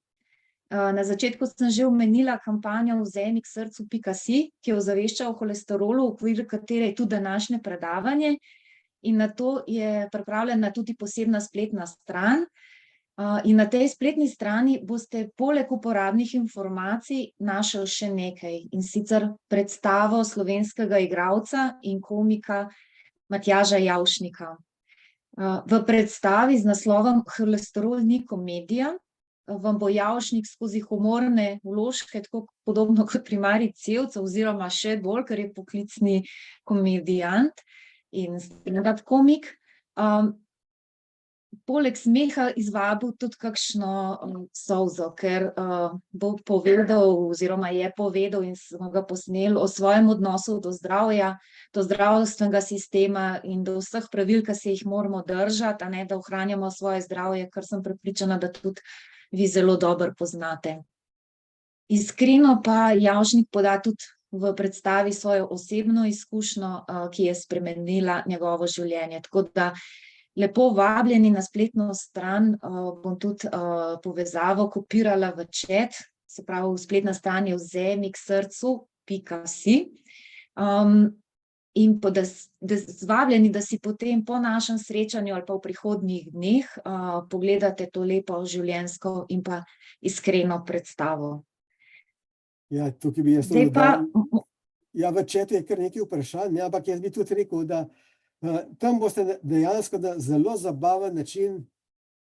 Na začetku sem že omenila kampanjo Vzemi k srcu.si, ki ozavešča o holesterolu, v okviru katere je tudi današnje predavanje, in na to je pripravljena tudi posebna spletna stran. In na tej spletni strani boste poleg uporabnih informacij našli še nekaj, in sicer predstavo slovenskega igralca in komika Matjaža Javšnika. V predstavi z naslovom Holesterol ni komedija vam bo Javšnik skozi humorne vložke, tako podobno kot primarij Cevc, oziroma še bolj, ker je poklicni komedijant in stand-up komik, poleg smeha izvabil tudi kakšno solzo, ker bo povedal oziroma je povedal in smo ga posneli o svojem odnosu do zdravja, do zdravstvenega sistema in do vseh pravil, ki se jih moramo držati, a ne, da ohranjamo svoje zdravje, kar sem prepričana, da tudi vi zelo dobro poznate. Iskreno pa Javšnik poda tudi v predstavi svojo osebno izkušnjo, ki je spremenila njegovo življenje. Tako da lepo vabljeni na spletno stran, bom tudi povezavo kopirala v chat, se pravi, spletna stran je vzemiksrcu.si. In zvabljeni, da si potem po našem srečanju ali pa v prihodnjih dneh pogledate to lepo življenjsko in pa iskreno predstavo. Ja, tukaj bi jaz Zdaj pa, ja, v chatu je kar nekaj vprašanj, ja, ampak jaz bi tudi rekel, da tam boste dejansko na zelo zabaven način,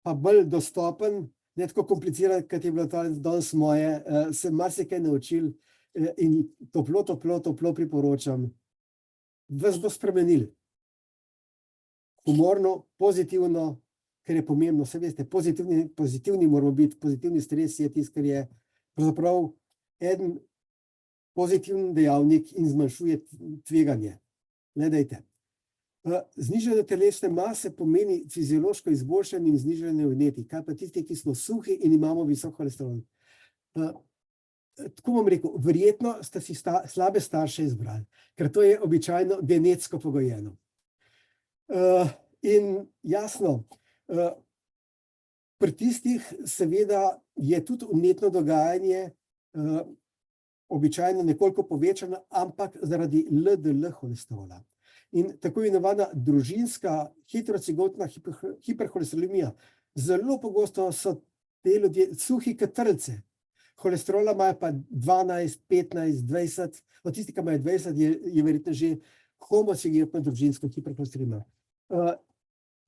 pa bolj dostopen, ne tako kompliciran, kot je bilo danes moje, se marsikaj naučili in toplo priporočam. Vas bo spremenili. Humorno, pozitivno, ker je pomembno, se veste, pozitivni moramo biti, pozitivni stres je tisto, kar je pravzaprav eden pozitiven dejavnik in zmanjšuje tveganje. Gledajte, znižanje telesne mase pomeni fiziološko izboljšanje in znižanje vnetij. Kaj pa tisti, ki smo suhi in imamo visok holesterol? Tako bom rekel, verjetno ste si slabe starše izbrali, ker to je običajno genetsko pogojeno. In jasno, pri tistih seveda je tudi vnetno dogajanje običajno nekoliko povečano, ampak zaradi LDL holesterola. In tako imenovana družinska heterocigotna hiperholesterolemija. Zelo pogosto so te ljudje suhi kot trlce. Holesterola imajo pa 12, 15, 20, od tistih, ki imajo 20, je verjetno že homozigotna družinska hiperholesteremija.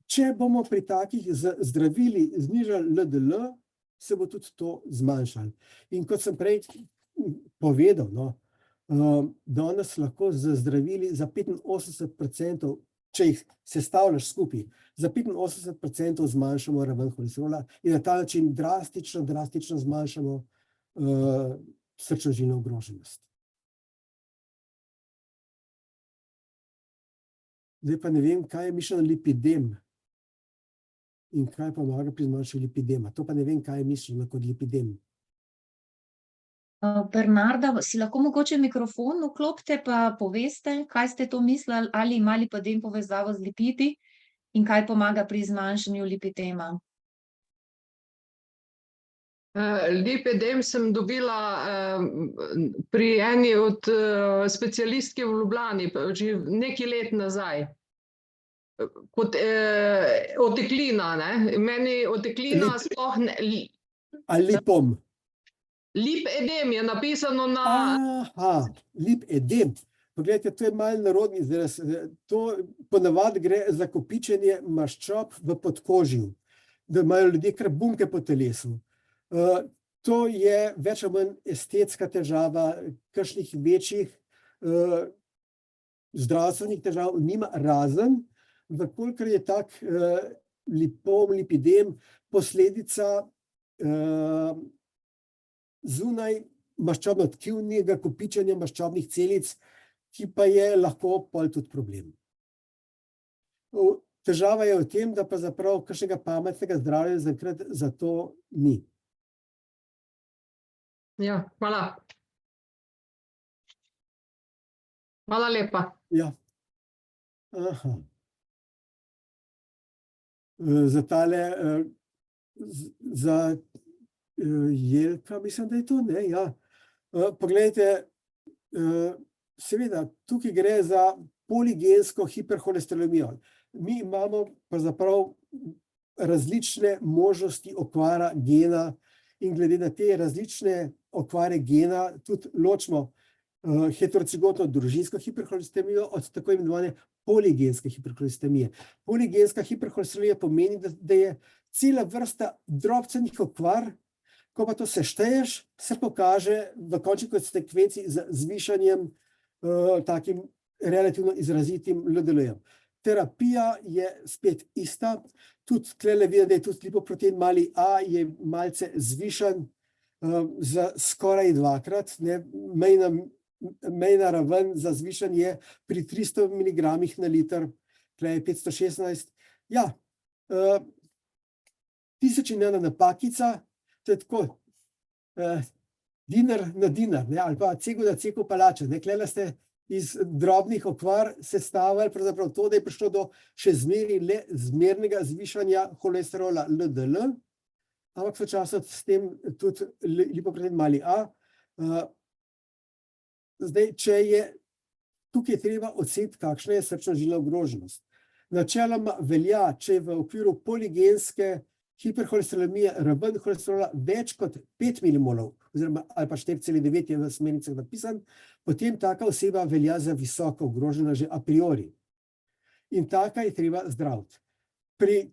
Če bomo pri takih zdravili znižali LDL, se bo tudi to zmanjšalo. In kot sem prej povedal, danes lahko z zdravili za 85%, če jih sestavljaš skupaj, za 85% zmanjšamo raven holesterola in na ta način drastično zmanjšamo srčno-žilno ogroženost. Zdaj pa ne vem, kaj je mišljeno lipidem in kaj pomaga pri zmanjšanju lipidema. To pa ne vem, kaj je mišljeno kot lipidem. Bernarda, si lahko mogoče mikrofon vklopite pa poveste, kaj ste to mislili, ali ima lipidem povezavo z lipidi in kaj pomaga pri zmanjšanju lipidema? Lipidem sem dobila pri eni od specialistki v Ljubljani, že nekaj let nazaj. Kot oteklina, ne? Meni oteklina sploh ne... Ali lipom? Lipedem je napisano na... Aha, lipedem. Poglejte, to je malo narodni izraz. To ponavadi gre za kopičenje maščob v podkožju, da imajo ljudje kar bunke po telesu. To je več ali manj estetska težava, kakšnih večjih zdravstvenih težav nima, razen, kolikor je tak lipom, lipidem posledica zunaj maščobno-tkivnega kopičenja maščobnih celic, ki pa je lahko pol tudi problem. Težava je v tem, da pa zapravo kakšnega pametnega zdravljenja zaenkrat za to ni. Ja, hvala. Hvala lepa. Ja. Aha. Za tale, za Jelka, mislim, da je to, ne, ja. Poglejte, seveda, tukaj gre za poligensko hiperholesterolemijo. Mi imamo pravzaprav različne možnosti okvara gena in glede na te različne okvare gena tudi ločimo heterocigotno družinsko hiperholesterolemijo od tako imenovane poligenske hiperholesteremije. Poligenska hiperholesteremija pomeni, da je cela vrsta drobcenih okvar, ko pa to sešteješ, se pokaže v končni konsekvenci z zvišanjem takim relativno izrazitim LDL-jem. Terapija je spet ista, tudi tlele vidim, da je tudi lipoprotein mali A je malce zvišan za skoraj dvakrat. Ne, mejna raven za zvišanje je pri 300 mg na liter, tle je 516. Ja, 1001 napakica, to je tako, dinar na dinar, ne, ali pa cego na cego palača. Tlele ste iz drobnih okvar sestavili pravzaprav to, da je prišlo do še zmernega zvišanja holesterola LDL, ampak sočasno s tem tudi lipoprotein mali A. Zdaj, tukaj je treba oceniti, kakšna je srčno-žilna ogroženost. Načeloma velja, če je v okviru poligenske hiperholesterolemije raven holesterola več kot 5 milimolov, oziroma ali pa 4,9 je v smernicah napisan, potem taka oseba velja za visoko ogrožena že a priori. In taka je treba zdraviti. Pri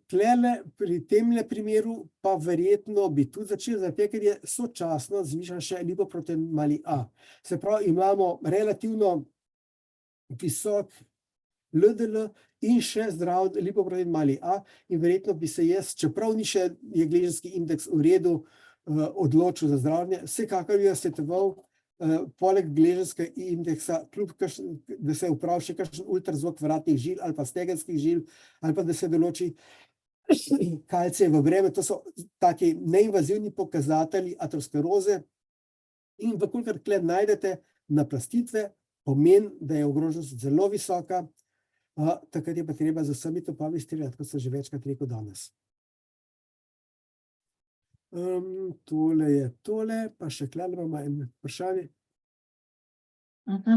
temle primeru pa verjetno bi tudi začeli, zato ker je sočasno zvišan še lipoprotein mali A. Se pravi, imamo relativno visok LDL in še zdrav lipoprotein mali A in verjetno bi se jaz, čeprav ni še je gleženjski indeks v redu, odločil za zdravljenje. Vsekakor bi svetoval, poleg gleženjskega indeksa, da se opravi še kakšen ultrazvok vratnih žil ali pa stegenskih žil, ali pa da se določi kalcijevo breme. To so taki neinvazivni pokazatelji ateroskleroze. In vkolikor tle najdete naplastitve, pomeni, da je ogroženost zelo visoka, takrat je pa treba z vsemi topovi streljati, kot sem že večkrat rekel danes. Tole je tole, pa še klele imamo eno vprašanje.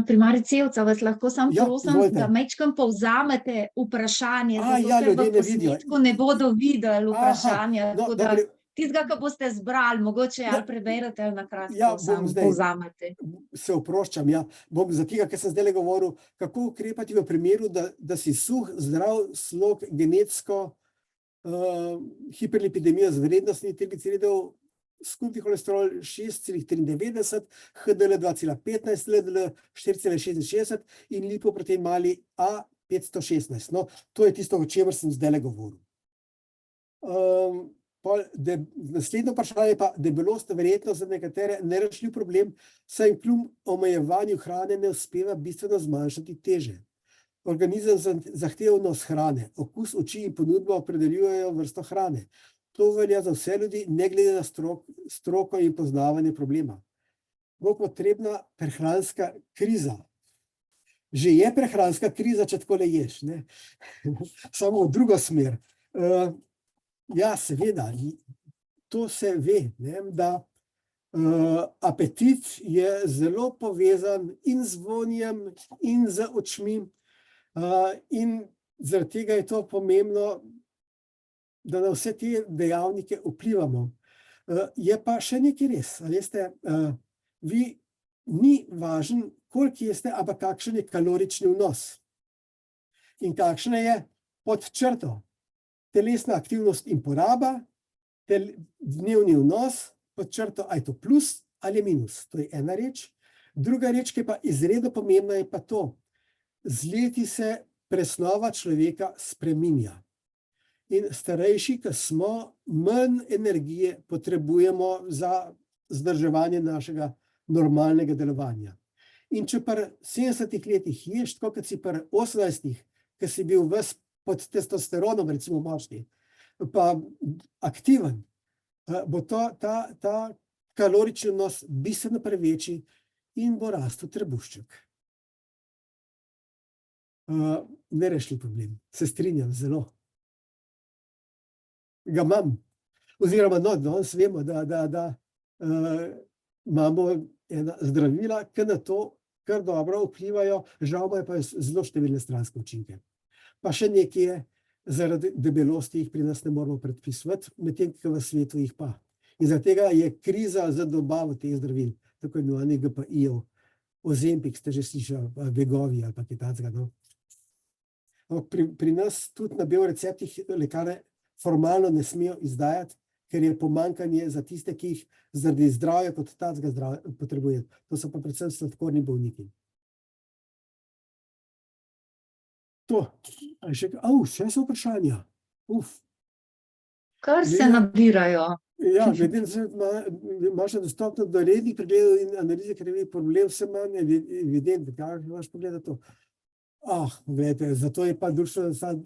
Primarij Cevca, vas lahko samo Ja, prosim, izvolite. da majčkeno povzamete vprašanje, Ja, zato ker ljudje v ne vidijo. posnetku ne bodo videli vprašanja, No, tako da dobro, tistega, ki boste zbrali, mogoče Ja. ali preberete ali na Ja, kratko bom samo zdaj. povzamete. se oproščam, ja. Bom za tega, ker sem zdajle govoril, kako ukrepati v primeru, da si suh, zdrav slog genetsko hiperlipidemijo z vrednostmi trigliceridov, skupni holesterol 6,93, HDL 2,15, LDL 4,66 in lipoprotein mali A 516. No, to je tisto, o čemer sem zdajle govoril. Naslednje vprašanje pa, debelost verjetno za nekatere nerešljiv problem, saj kljub omejevanju hrane ne uspeva bistveno zmanjšati teže. Organizem zahtevnost hrane, okus oči in ponudbo opredeljujejo vrsto hrane. To velja za vse ljudi, ne glede na stroko in poznavanje problema. Bo potrebna prehranska kriza. Že je prehranska kriza, če takole ješ, ne? Samo v drugo smer. Ja, seveda, to se ve, ne, da apetit je zelo povezan in z vonjem in z očmi, in zaradi tega je to pomembno, da na vse te dejavnike vplivamo. Je pa še nekaj res, a veste, ni važno, koliko jeste, ampak kakšen je kalorični vnos. In kakšna je pod črto telesna aktivnost in poraba, dnevni vnos, pod črto, a je to plus ali minus. To je ena reč. Druga reč, ki je pa izredno pomembna, je pa to. Z leti se presnova človeka spreminja. In starejši, ki smo, manj energije potrebujemo za vzdrževanje našega normalnega delovanja. In če pri 70 letih ješ, tako kot si pri 18, ki si bil ves pod testosteronom, recimo močni, pa aktiven, bo ta kalorični vnos bistveno prevečji in bo rastel trebušček. Nerešljiv problem, se strinjam zelo. Ga imam. Oziroma, danes vemo, da imamo ena zdravila, ki na to kar dobro vplivajo, žal imajo pa zelo številne stranske učinke. Pa še nekaj je, zaradi debelosti jih pri nas ne moramo predpisovati, medtem ko v svetu jih pa. In zaradi tega je kriza za dobavo teh zdravil, tako imenovanih GPI-jev. Ozempik ste že slišali, Vegovi ali pa kaj takega, no. Pri nas tudi na bioreceptih lekarne formalno ne smejo izdajati, ker je pomanjkanje za tiste, ki jih zaradi zdravja kot takega potrebujejo. To so pa predvsem sladkorni bolniki. To. Še so vprašanja. Kar se Ja. nabirajo. Ja, glede na to, da imaš dostopno do rednih pregledov in analize krvnih problem, vse manj evidentno. Kaj imaš pogled na to? Gledajte, zato je pa društvo za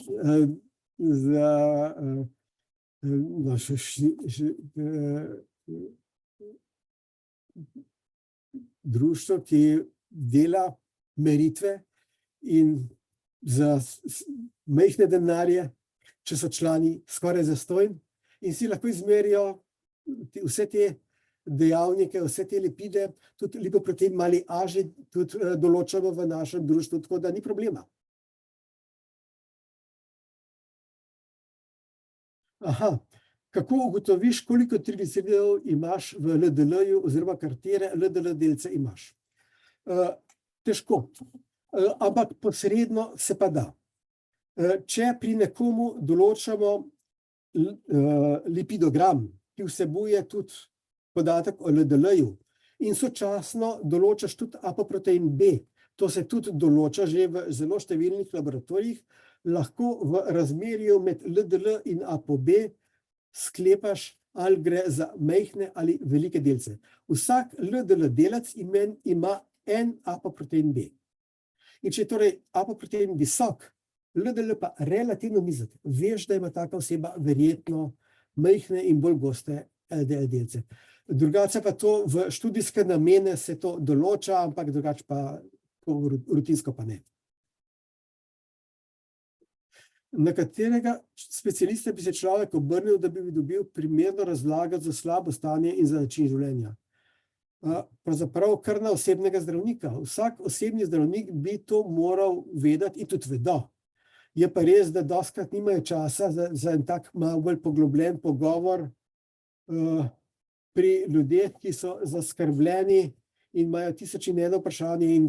društvo, ki dela meritve in za majhne denarje, če so člani skoraj zastonj, in si lahko izmerijo vse te dejavnike, vse te lipide, tudi lipoprotein mali A že tudi določamo v našem društvu, tako da ni problema. Kako ugotoviš, koliko trigliceridov imaš v LDL-ju oziroma katere LDL delce imaš? Težko, ampak posredno se pa da. Če pri nekomu določamo lipidogram, ki vsebuje tudi podatek o LDL-ju in sočasno določaš tudi apoprotein B, to se tudi določa že v zelo številnih laboratorijih, lahko v razmerju med LDL in ApoB sklepaš, ali gre za majhne ali velike delce. Vsak LDL delec ima en apoprotein B. In če je torej apoprotein visok, LDL pa relativno nizek, veš, da ima taka oseba verjetno majhne in bolj goste LDL delce. Drugače pa to v študijske namene se to določa, ampak drugače pa rutinsko pa ne. Na katerega specialista bi se človek obrnil, da bi dobil primerno razlago za slabo stanje in za način življenja? Pravzaprav kar na osebnega zdravnika. Vsak osebni zdravnik bi to moral vedeti in tudi vedo. Je pa res, da dostikrat nimajo časa za en tak malo bolj poglobljen pogovor pri ljudeh, ki so zaskrbljeni in imajo tisoč in eno vprašanje, in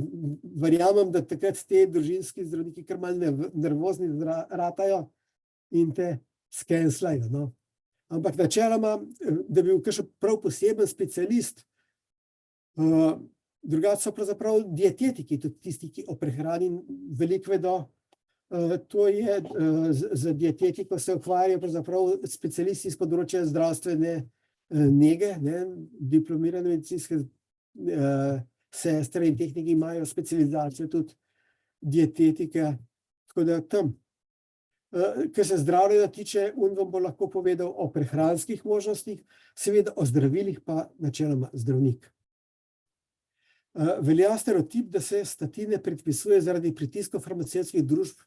verjamem, da takrat te družinski zdravniki kar malo nervozni ratajo in te skenslajo, no. Ampak načeloma, da bi bil kakšen prav poseben specialist, drugače so pravzaprav dietetiki, tudi tisti, ki o prehrani veliko vedo. To je, z dietetiko se ukvarjajo pravzaprav specialisti iz področja zdravstvene nege, diplomirane medicinske sestre in tehniki imajo specializacijo tudi dietetike, tako da tam. Kar se zdravljenja tiče, on vam bo lahko povedal o prehranskih možnostih, seveda o zdravilih pa načeloma zdravnik. Velja stereotip, da se statine predpisuje zaradi pritiskov farmacevtskih družb.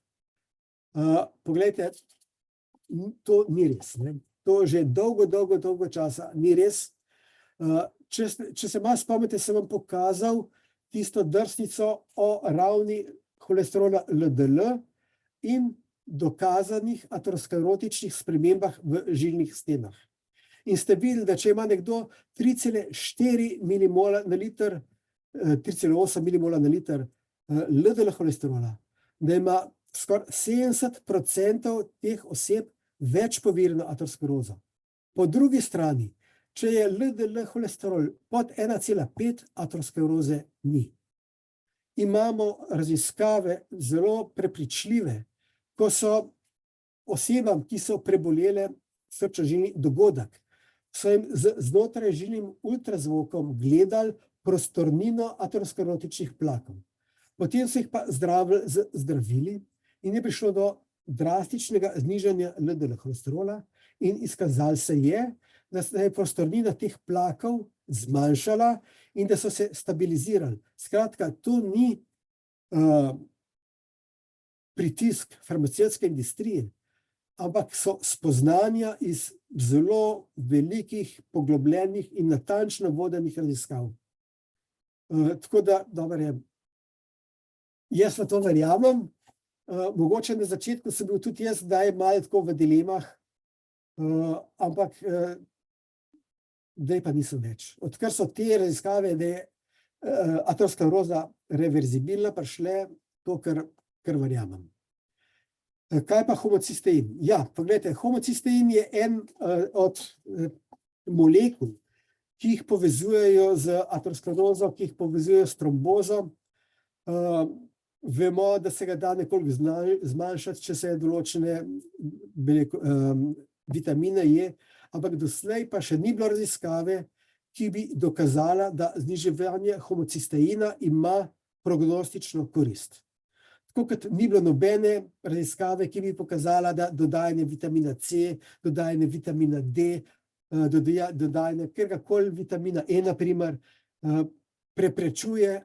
Poglejte, to ni res, ne. To že dolgo časa ni res. Če se malo spomnite, sem vam pokazal tisto drsnico o ravni holesterola LDL in dokazanih aterosklerotičnih spremembah v žilnih stenah. In ste videli, da če ima nekdo 3,4 milimola na liter, 3,8 milimola na liter LDL holesterola, da ima skoraj 70% teh oseb več povirjeno aterosklerozo. Po drugi strani, če je LDL holesterol pod 1,5, ateroskleroze ni. Imamo raziskave zelo prepričljive, ko so osebam, ki so prebolele srčno-žilni dogodek, so jim z znotrajžilnim ultrazvokom gledali prostornino aterosklerotičnih plakov. Potem so jih pa zdravili z zdravili in je prišlo do drastičnega znižanja LDL holesterola in izkazalo se je, da se je prostornina teh plakov zmanjšala in da so se stabilizirali. Skratka, to ni pritisk farmacevtske industrije, ampak so spoznanja iz zelo velikih, poglobljenih in natančno vodenih raziskav. Tako da, dobro je, jaz v to verjamem, mogoče na začetku sem bil tudi jaz zdaj malo tako v dilemah, ampak zdaj pa nisem več. Odkar so te raziskave, da je ateroskleroza reverzibilna, prišle, to kar verjamem. Kaj pa homocistein? Ja, pogledajte, homocistein je en od molekul, ki jih povezujejo z aterosklerozo, ki jih povezujejo s trombozo. Vemo, da se ga da nekoliko zmanjšati, če se določene vitamina E, ampak doslej pa še ni bilo raziskave, ki bi dokazala, da zniževanje homocisteina ima prognostično korist. Tako kot ni bilo nobene raziskave, ki bi pokazala, da dodajanje vitamina C, dodajanje vitamina D, dodajanje katerega vitamina E, na primer, preprečuje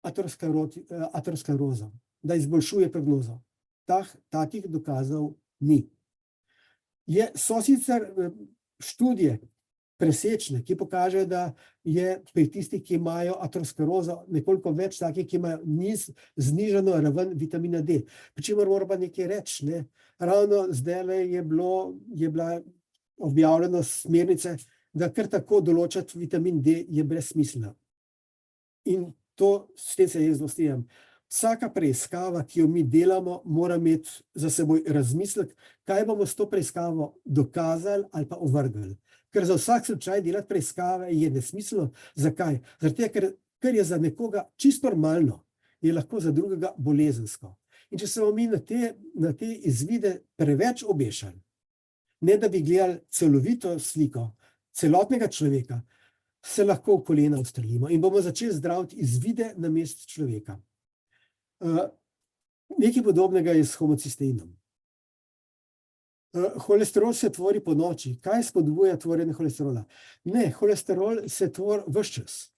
aterosklerozo, da izboljšuje prognozo. Takih dokazov ni. So sicer študije presečne, ki pokažejo, da je pri tistih, ki imajo aterosklerozo, nekoliko več takih, ki imajo znižano raven vitamina D. Pričemer moram pa nekaj reči, ne? Ravno zdajle je bila objavljena smernice, da kar tako določati vitamin D je brezsmiselno. In s tem se jaz zelo strinjam. Vsaka preiskava, ki jo mi delamo, mora imeti za seboj razmislek, kaj bomo s to preiskavo dokazali ali pa ovrgli. Ker za vsak slučaj delati preiskave je nesmiselno. Zakaj? Zaradi tega, ker je za nekoga čisto normalno, je lahko za drugega bolezensko. In če se bomo mi na te izvide preveč obešali, ne da bi gledali celovito sliko celotnega človeka, se lahko v kolena ustrelimo in bomo začeli zdraviti izvide namesto človeka. Nekaj podobnega je s homocisteinom. Holesterol se tvori po noči. Kaj spodbuja tvorjenje holesterola? Ne, holesterol se tvori ves čas.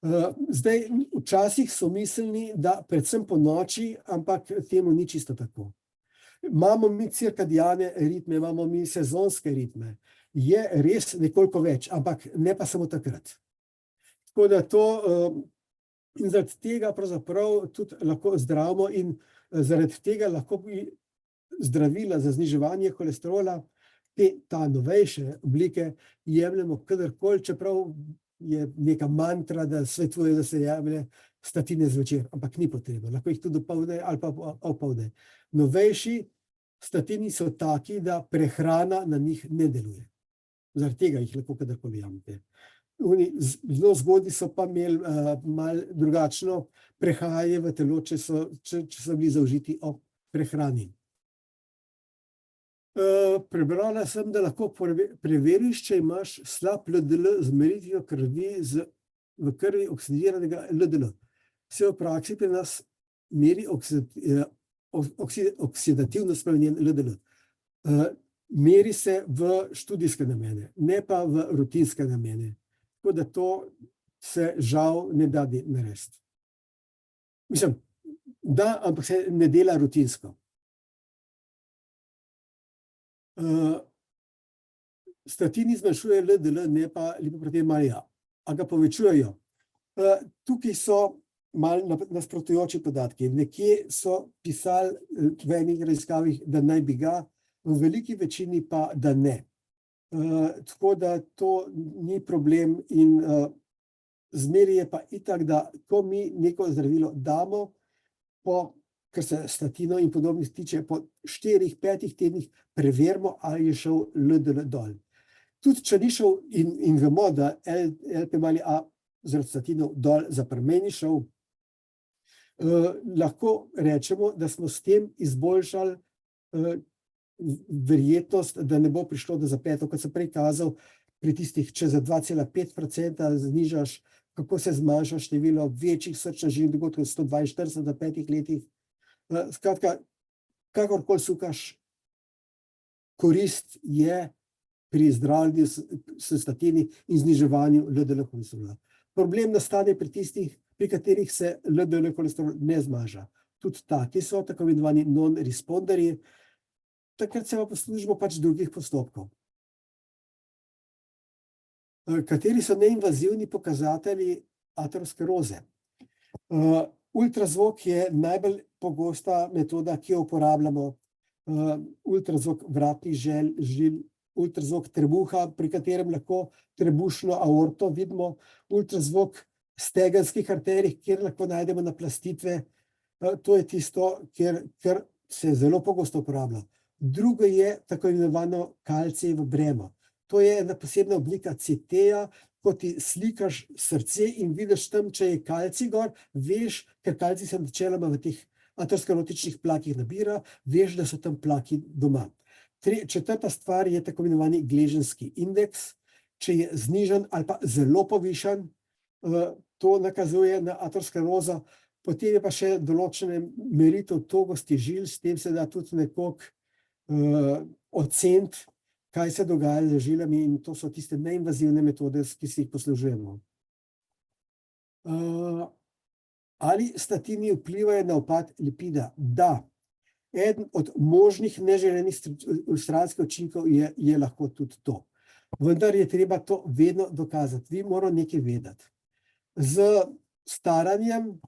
Zdaj, včasih so mislili, da predvsem po noči, ampak temu ni čisto tako. Imamo mi cirkadiane ritme, imamo mi sezonske ritme. Je res nekoliko več, ampak ne pa samo takrat. Tako da in zaradi tega pravzaprav tudi lahko zdravimo in zaradi tega lahko zdravila za zniževanje holesterola, ta novejše oblike, jemljemo kadarkoli, čeprav je neka mantra, da svetuje, da se jemlje statine zvečer, ampak ni potrebno. Lahko jih tudi dopoldne ali pa opoldne. Novejši statini so taki, da prehrana na njih ne deluje. Zaradi tega jih lahko kadarkoli jemljete. Zelo zgodaj so pa imeli malo drugačno prehajanje v telo, če so bili zaužiti ob prehrani. Prebrala sem, da lahko preveriš, če imaš slab LDL z meritvijo krvi v krvi oksidiranega LDL. Se v praksi pri nas meri oksidativno spremenjen LDL. Meri se v študijske namene, ne pa v rutinske namene. Tako da to se žal ne da narediti. Mislim, da, ampak se ne dela rutinsko. Statini zmanjšujejo LDL, ne pa lipoprotein malja, a ga povečujejo. Tukaj so malo nasprotujoči podatki. Nekje so pisali v enih raziskavah, da naj bi ga, v veliki večini pa, da ne. Tako da to ni problem in zmeri je pa itak, da ko mi neko zdravilo damo, kar se statinov in podobnih tiče, po 4-5 tednih preverimo, ali je šel LDL dol. Tudi če ni šel in vemo, da LP(a) zaradi statinov dol za primer ni šel, lahko rečemo, da smo s tem izboljšali verjetnost, da ne bo prišlo do zapletov, kot sem prej kazal, pri tistih, če za 2,5% znižaš, kako se zmanjša število večjih srčno-žilnih dogodkov, 142 v 5 letih. Skratka, kakorkoli sukaš, korist je pri zdravljenju s statini in zniževanju LDL holesterola. Problem nastane pri tistih, pri katerih se LDL holesterol ne zmanjša. Tudi taki so, tako imenovani non-responderji, takrat se pa poslužimo pač drugih postopkov. Kateri so neinvazivni pokazatelji ateroskleroze? Ultrazvok je najbolj pogosta metoda, ki jo uporabljamo. Ultrazvok vratnih žil, ultrazvok trebuha, pri katerem lahko trebušno aorto vidimo, ultrazvok stegenskih arterij, kjer lahko najdemo naplastitve. To je tisto, kar se zelo pogosto uporablja. Drugo je tako imenovano kalcijevo bremo. To je ena posebna oblika CT-ja, ko ti slikaš srce in vidiš tam, če je kalcij gor, veš, ker kalcij se načeloma v teh aterosklerotičnih plakih nabira, veš, da so tam plaki doma. Četrta stvar je tako imenovani gleženski indeks. Če je znižan ali pa zelo povišan, to nakazuje na aterosklerozo. Potem je pa še določene meritev togosti žil, s tem se da tudi nekoliko oceniti, kaj se dogaja z žilami, in to so tiste neinvazivne metode, ki si jih poslužujemo. Ali statini vplivajo na upad lipida? Da. Eden od možnih neželenih stranskih učinkov je lahko tudi to. Vendar je treba to vedno dokazati. Vi morate nekaj vedeti. Z staranjem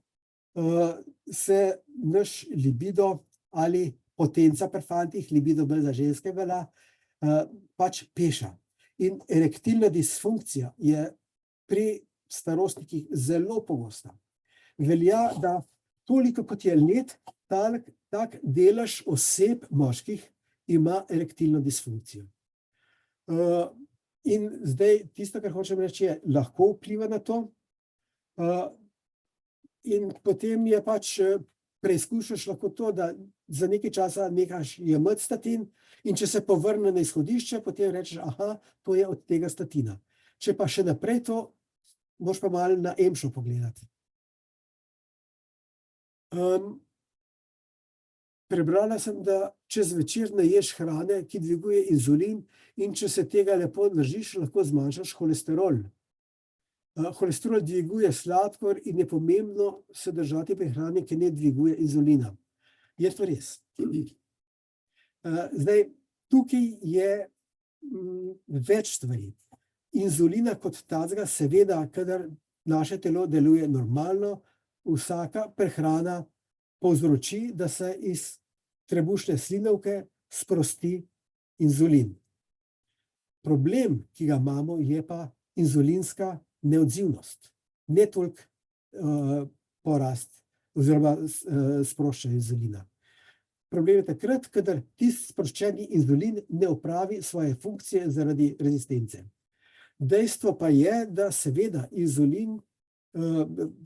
se naš libido ali potenca pri fantih, libido bolj za ženske velja, pač peša. In erektilna disfunkcija je pri starostnikih zelo pogosta. Velja, da toliko kot je let, tak delež oseb moških ima erektilno disfunkcijo. In zdaj tisto, kar hočem reči, je, lahko vpliva na to, in potem je pač preizkušaš lahko to, da za nekaj časa nehaš jemati statin, in če se povrne na izhodišče, potem rečeš, aha, to je od tega statina. Če pa še naprej to, moraš pa malo na EMŠO pogledati. Prebrala sem, da čez večer ne ješ hrane, ki dviguje inzulin, in če se tega lepo držiš, lahko zmanjšaš holesterol. Holesterol dviguje sladkor in je pomembno se držati pri hrani, ki ne dviguje inzulina. Je to res? Zdaj, tukaj je več stvari. Inzulina kot tacga, seveda, kadar naše telo deluje normalno, vsaka prehrana povzroči, da se iz trebušne slinavke sprosti inzulin. Problem, ki ga imamo, je pa inzulinska neodzivnost, ne toliko porast oziroma sproščanje inzulina. Problem je takrat, kadar tisti sproščeni inzulin ne opravi svoje funkcije zaradi rezistence. Dejstvo pa je, da seveda inzulin,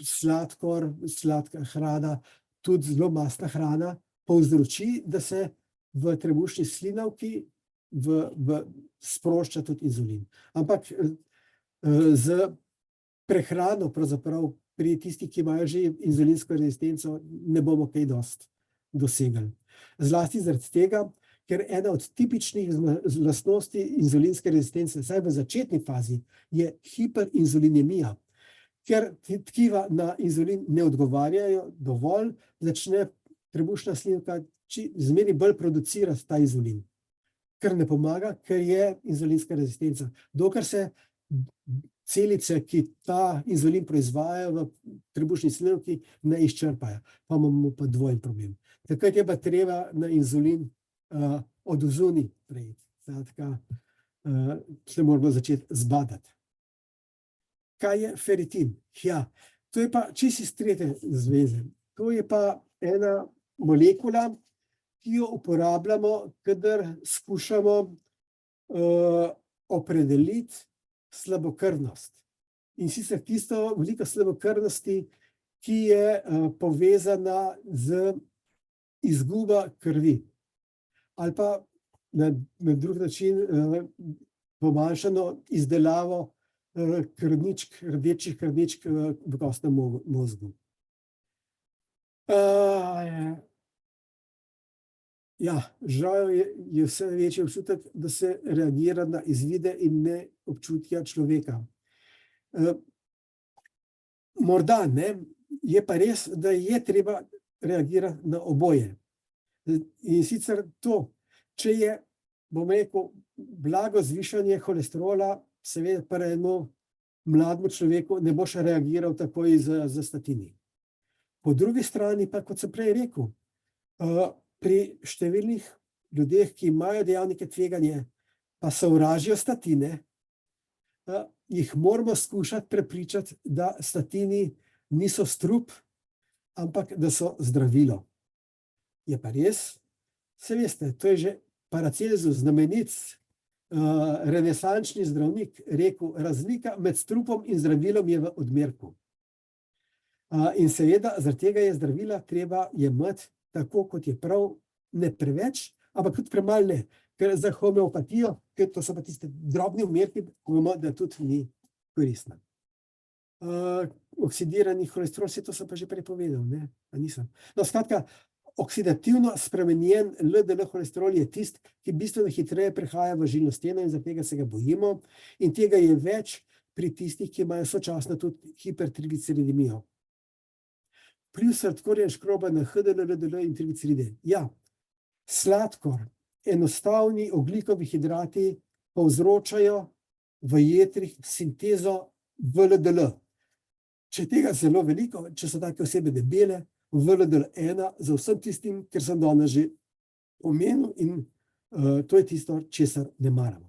sladkor, sladka hrana, tudi zelo mastna hrana, povzroči, da se v trebušni slinavki sprošča tudi inzulin. Ampak z prehrano pravzaprav pri tistih, ki imajo že inzulinsko rezistenco, ne bomo kaj dosti dosegli. Zlasti zaradi tega, ker ena od tipičnih lastnosti inzulinske rezistence, vsaj v začetni fazi, je hiperinzulinemija. Ker tkiva na inzulin ne odgovarjajo dovolj, začne trebušna slinavka zmeraj bolj producirati ta inzulin, kar ne pomaga, ker je inzulinska rezistenca. Dokler se celice, ki ta inzulin proizvajajo v trebušni slinavki, ne izčrpajo, pa imamo pa dvojen problem. Takrat je pa treba na inzulin od ozuni prejeti. Se moramo začeti zbadati. Kaj je feritin? Ja, to je pa čisto iz tretje zveze. To je pa ena molekula, ki jo uporabljamo, kadar skušamo opredeliti slabokrvnost. In sicer tisto veliko slabokrvnosti, ki je povezana z izguba krvi. Ali pa na drug način pomanjšano izdelavo krvničk, rdečih krvničk v kostnem mozgu. Ja, žal je vse večji občutek, da se reagira na izvide in ne občutja človeka. Morda ne, je pa res, da je treba reagirati na oboje. In sicer to, če je, bom rekel, blago zvišanje holesterola, seveda prvemu mlademu človeku ne bo še reagiral takoj z statini. Po drugi strani pa, kot sem prej rekel, pri številnih ljudeh, ki imajo dejavnike tveganja, pa sovražijo statine, jih moramo skušati prepričati, da statini niso strup, ampak da so zdravilo. Je pa res, se veste, to je že Paracelsus, znamenit renesančni zdravnik, rekel, razlika med strupom in zdravilom je v odmerku. In seveda, zaradi tega je zdravila treba jemati tako, kot je prav, ne preveč, ampak tudi premalo ne. ker za homeopatijo, ker to so pa tiste drobni umirki, vemo, da tudi ni koristna. Oksidirani holesterol, vse to sem pa že prepovedal, ne? A nisem. No, skratka, oksidativno spremenjen LDL holesterol je tisti, ki bistveno hitreje prehaja v žilno steno in zaradi tega se ga bojimo. In tega je več pri tistih, ki imajo sočasno tudi hipertrigliceridemijo. Vpliv sladkorja in škroba na HDL, LDL in trigliceride. Ja, sladkor, enostavni ogljikovi hidrati povzročajo v jetrih sintezo VLDL. Če je tega zelo veliko, če so take osebe debele, VLDL1 za vsem tistim, ker sem danes že omenil in to je tisto, česar ne maramo.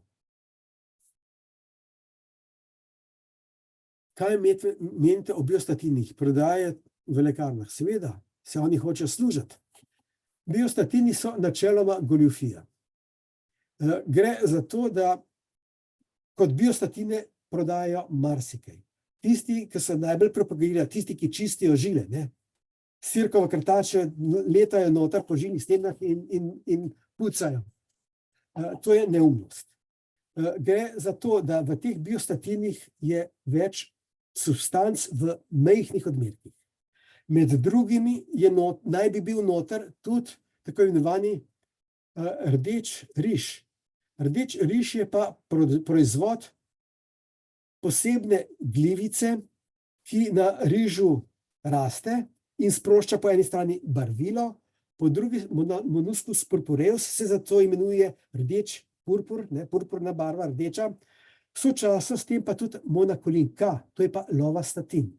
Kaj menite o biostatinih? Prodaje v lekarnah? Seveda, se oni hočejo služiti. Biostatini so načeloma goljufija. Gre za to, da kot biostatine prodajajo marsikaj. Tisti, ki so najbolj propagirali, tisti, ki čistijo žile, ne? Sirkovo krtače letajo noter po žilnih stenah in pucajo. To je neumnost. Gre za to, da v teh biostatinih je več substanc v majhnih odmerkih. Med drugimi naj bi bil noter tudi tako imenovani rdeč riž. Rdeč riž je pa proizvod posebne glivice, ki na rižu raste in sprošča po eni strani barvilo, po drugi Monuscus purpureus se zato imenuje rdeč purpur, ne, purpurna barva, rdeča, sočasno s tem pa tudi monakolin K, to je pa lovastatin.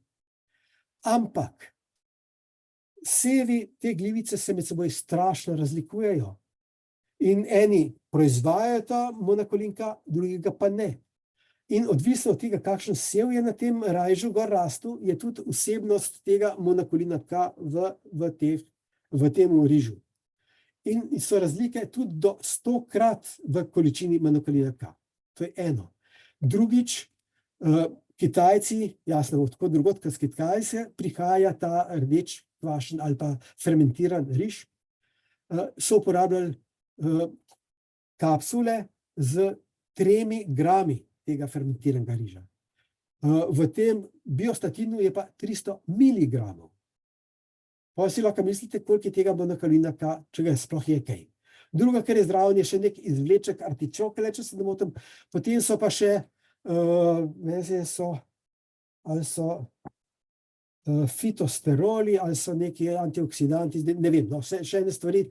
Ampak sevi te glivice se med seboj strašno razlikujejo. In eni proizvajajo ta monakolin K, drugega pa ne. In odvisno od tega, kakšen sev je na tem rajžu gor rastu, je tudi vsebnost tega monakolina K v tem rižu. In so razlike tudi do 100-krat v količini monakolina K. To je eno. Drugič, Kitajci, jasno, odkot drugod, kot z Kitajske, prihaja ta rdeč kvašen ali pa fermentiran riž, so uporabljali kapsule z 3 grami tega fermentiranega riža. V tem biostatinu je pa 300 miligramov. Pa si lahko mislite, koliko je tega monakolina K, če ga sploh je kaj. Druga, kar je zraven, je še nek izvleček artičokele, če se ne motim. Potem so pa še ali so fitosteroli, ali so neki antioksidanti, ne vem, no, še ene stvari,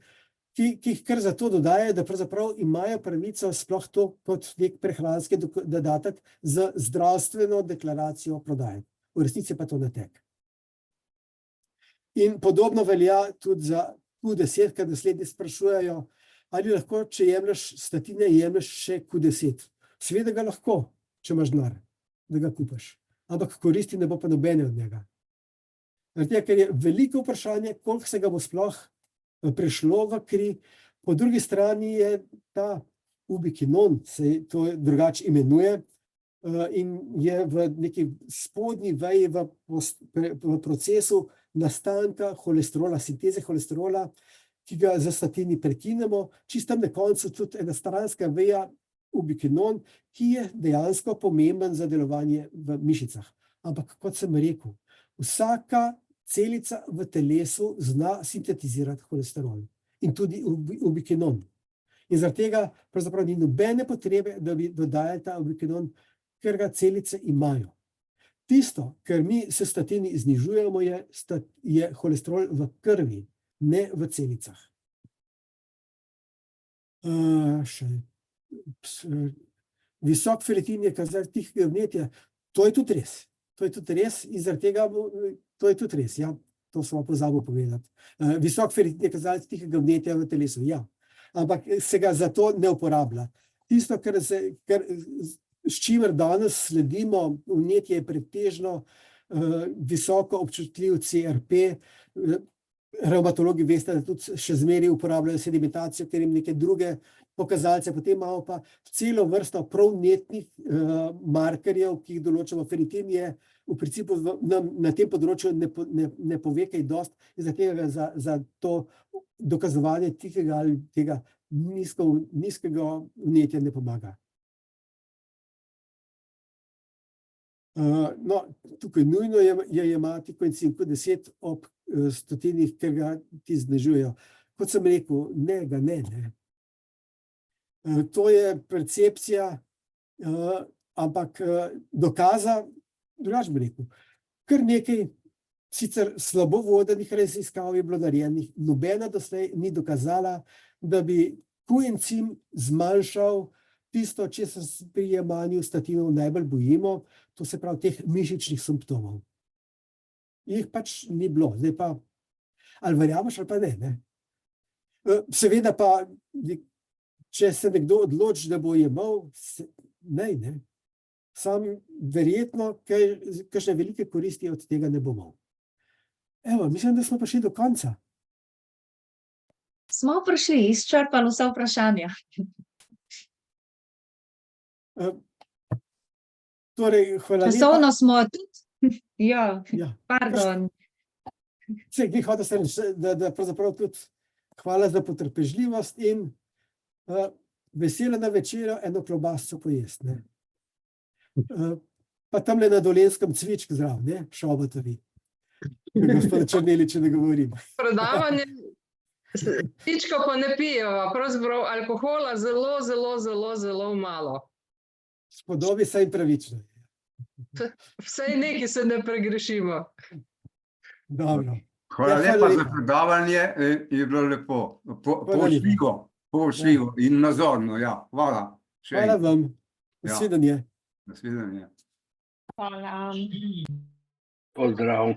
ki jih kar zato dodajajo, da pravzaprav imajo pravico sploh to kot nek prehranski dodatek z zdravstveno deklaracijo prodaje. V resnici pa to natek. In podobno velja tudi za Q10, kad naslednji sprašujejo, ali lahko, če jemlješ statine, jemlješ še Q10. Seveda ga lahko, če imaš denar, da ga kupaš. Ampak koristi ne bo pa nobene od njega. Ker je veliko vprašanje, koliko se ga bo sploh prešlo v kri. Po drugi strani je ta ubiquinon, se to drugače imenuje, in je v neki spodnji veji v procesu nastanka holesterola, sinteze holesterola, ki ga za statini prekinemo. Čisto na koncu tudi ena stranska veja ubiquinon, ki je dejansko pomemben za delovanje v mišicah. Ampak kot sem rekel, vsaka celica v telesu zna sintetizirati holesterol in tudi ubiquinon. In zaradi tega pravzaprav ni nobene potrebe, da bi dodajali ta ubiquinon, ker ga celice imajo. Tisto, kar mi s statini znižujemo, je holesterol v krvi, ne v celicah. Visok ferritin je kazalec tihega vnetja. To je tudi res. To je tudi res in zaradi tega to je tudi res, ja. To sem pozabil povedati. Visok ferritin je kazalec tihega vnetja v telesu, ja. Ampak se ga zato ne uporablja. Tisto, s čimer danes sledimo, vnetje je pretežno visoko občutljiv CRP. Revmatologi veste, da tudi še zmeraj uporabljajo sedimentacijo, ker jim neke druge pokazalce, potem imamo pa celo vrsto provnetnih markerjev, ki jih določamo. Ferritin je v principu na tem področju ne pove kaj dosti in za to dokazovanje tihega ali tega nizkega vnetja ne pomaga. No, tukaj nujno je jemati koencim Q10 ob stotinih, ker ga ti znižujejo. Kot sem rekel, ne. To je percepcija, ampak dokaza, drugače bi rekel, kar nekaj sicer slabo vodenih raziskav je bilo narejenih, nobena doslej ni dokazala, da bi koencim zmanjšal tisto, česar se pri jemanju statinov najbolj bojimo, to se pravi teh mišičnih simptomov. Jih pač ni bilo, zdaj pa ali verjameš ali pa ne. Seveda pa, če se nekdo odloči, da bo jemal, ne. Sam verjetno, kakšne velike koristi od tega ne bo imel. Evo, mislim, da smo prišli do konca. Smo prišli, izčrpali vsa vprašanja. Torej, hvala lepa. Časovno smo tudi, Ja. pardon. Saj, glih hotel sem reči, da pravzaprav tudi hvala za potrpežljivost in vesela na večero eno klobasico pojesti, ne. Pa tamle na Dolenjskem cvičk zraven, ne, šobatovi. Gospod Černelič, ne govorim. Predavanje pička pa ne pijeva, pravzaprav alkohola zelo malo. Spodobi se in pravično. Vsaj nekaj se ne pregrešimo. Dobro. Hvala Ja, hvala lepa za lepa. predavanje, je bilo lepo. Hvala lepa. Poučljivo in nazorno, ja. Hvala. Še Hvala enkrat. vam. Nasvidenje. Nasvidenje. Hvala. Pozdrav.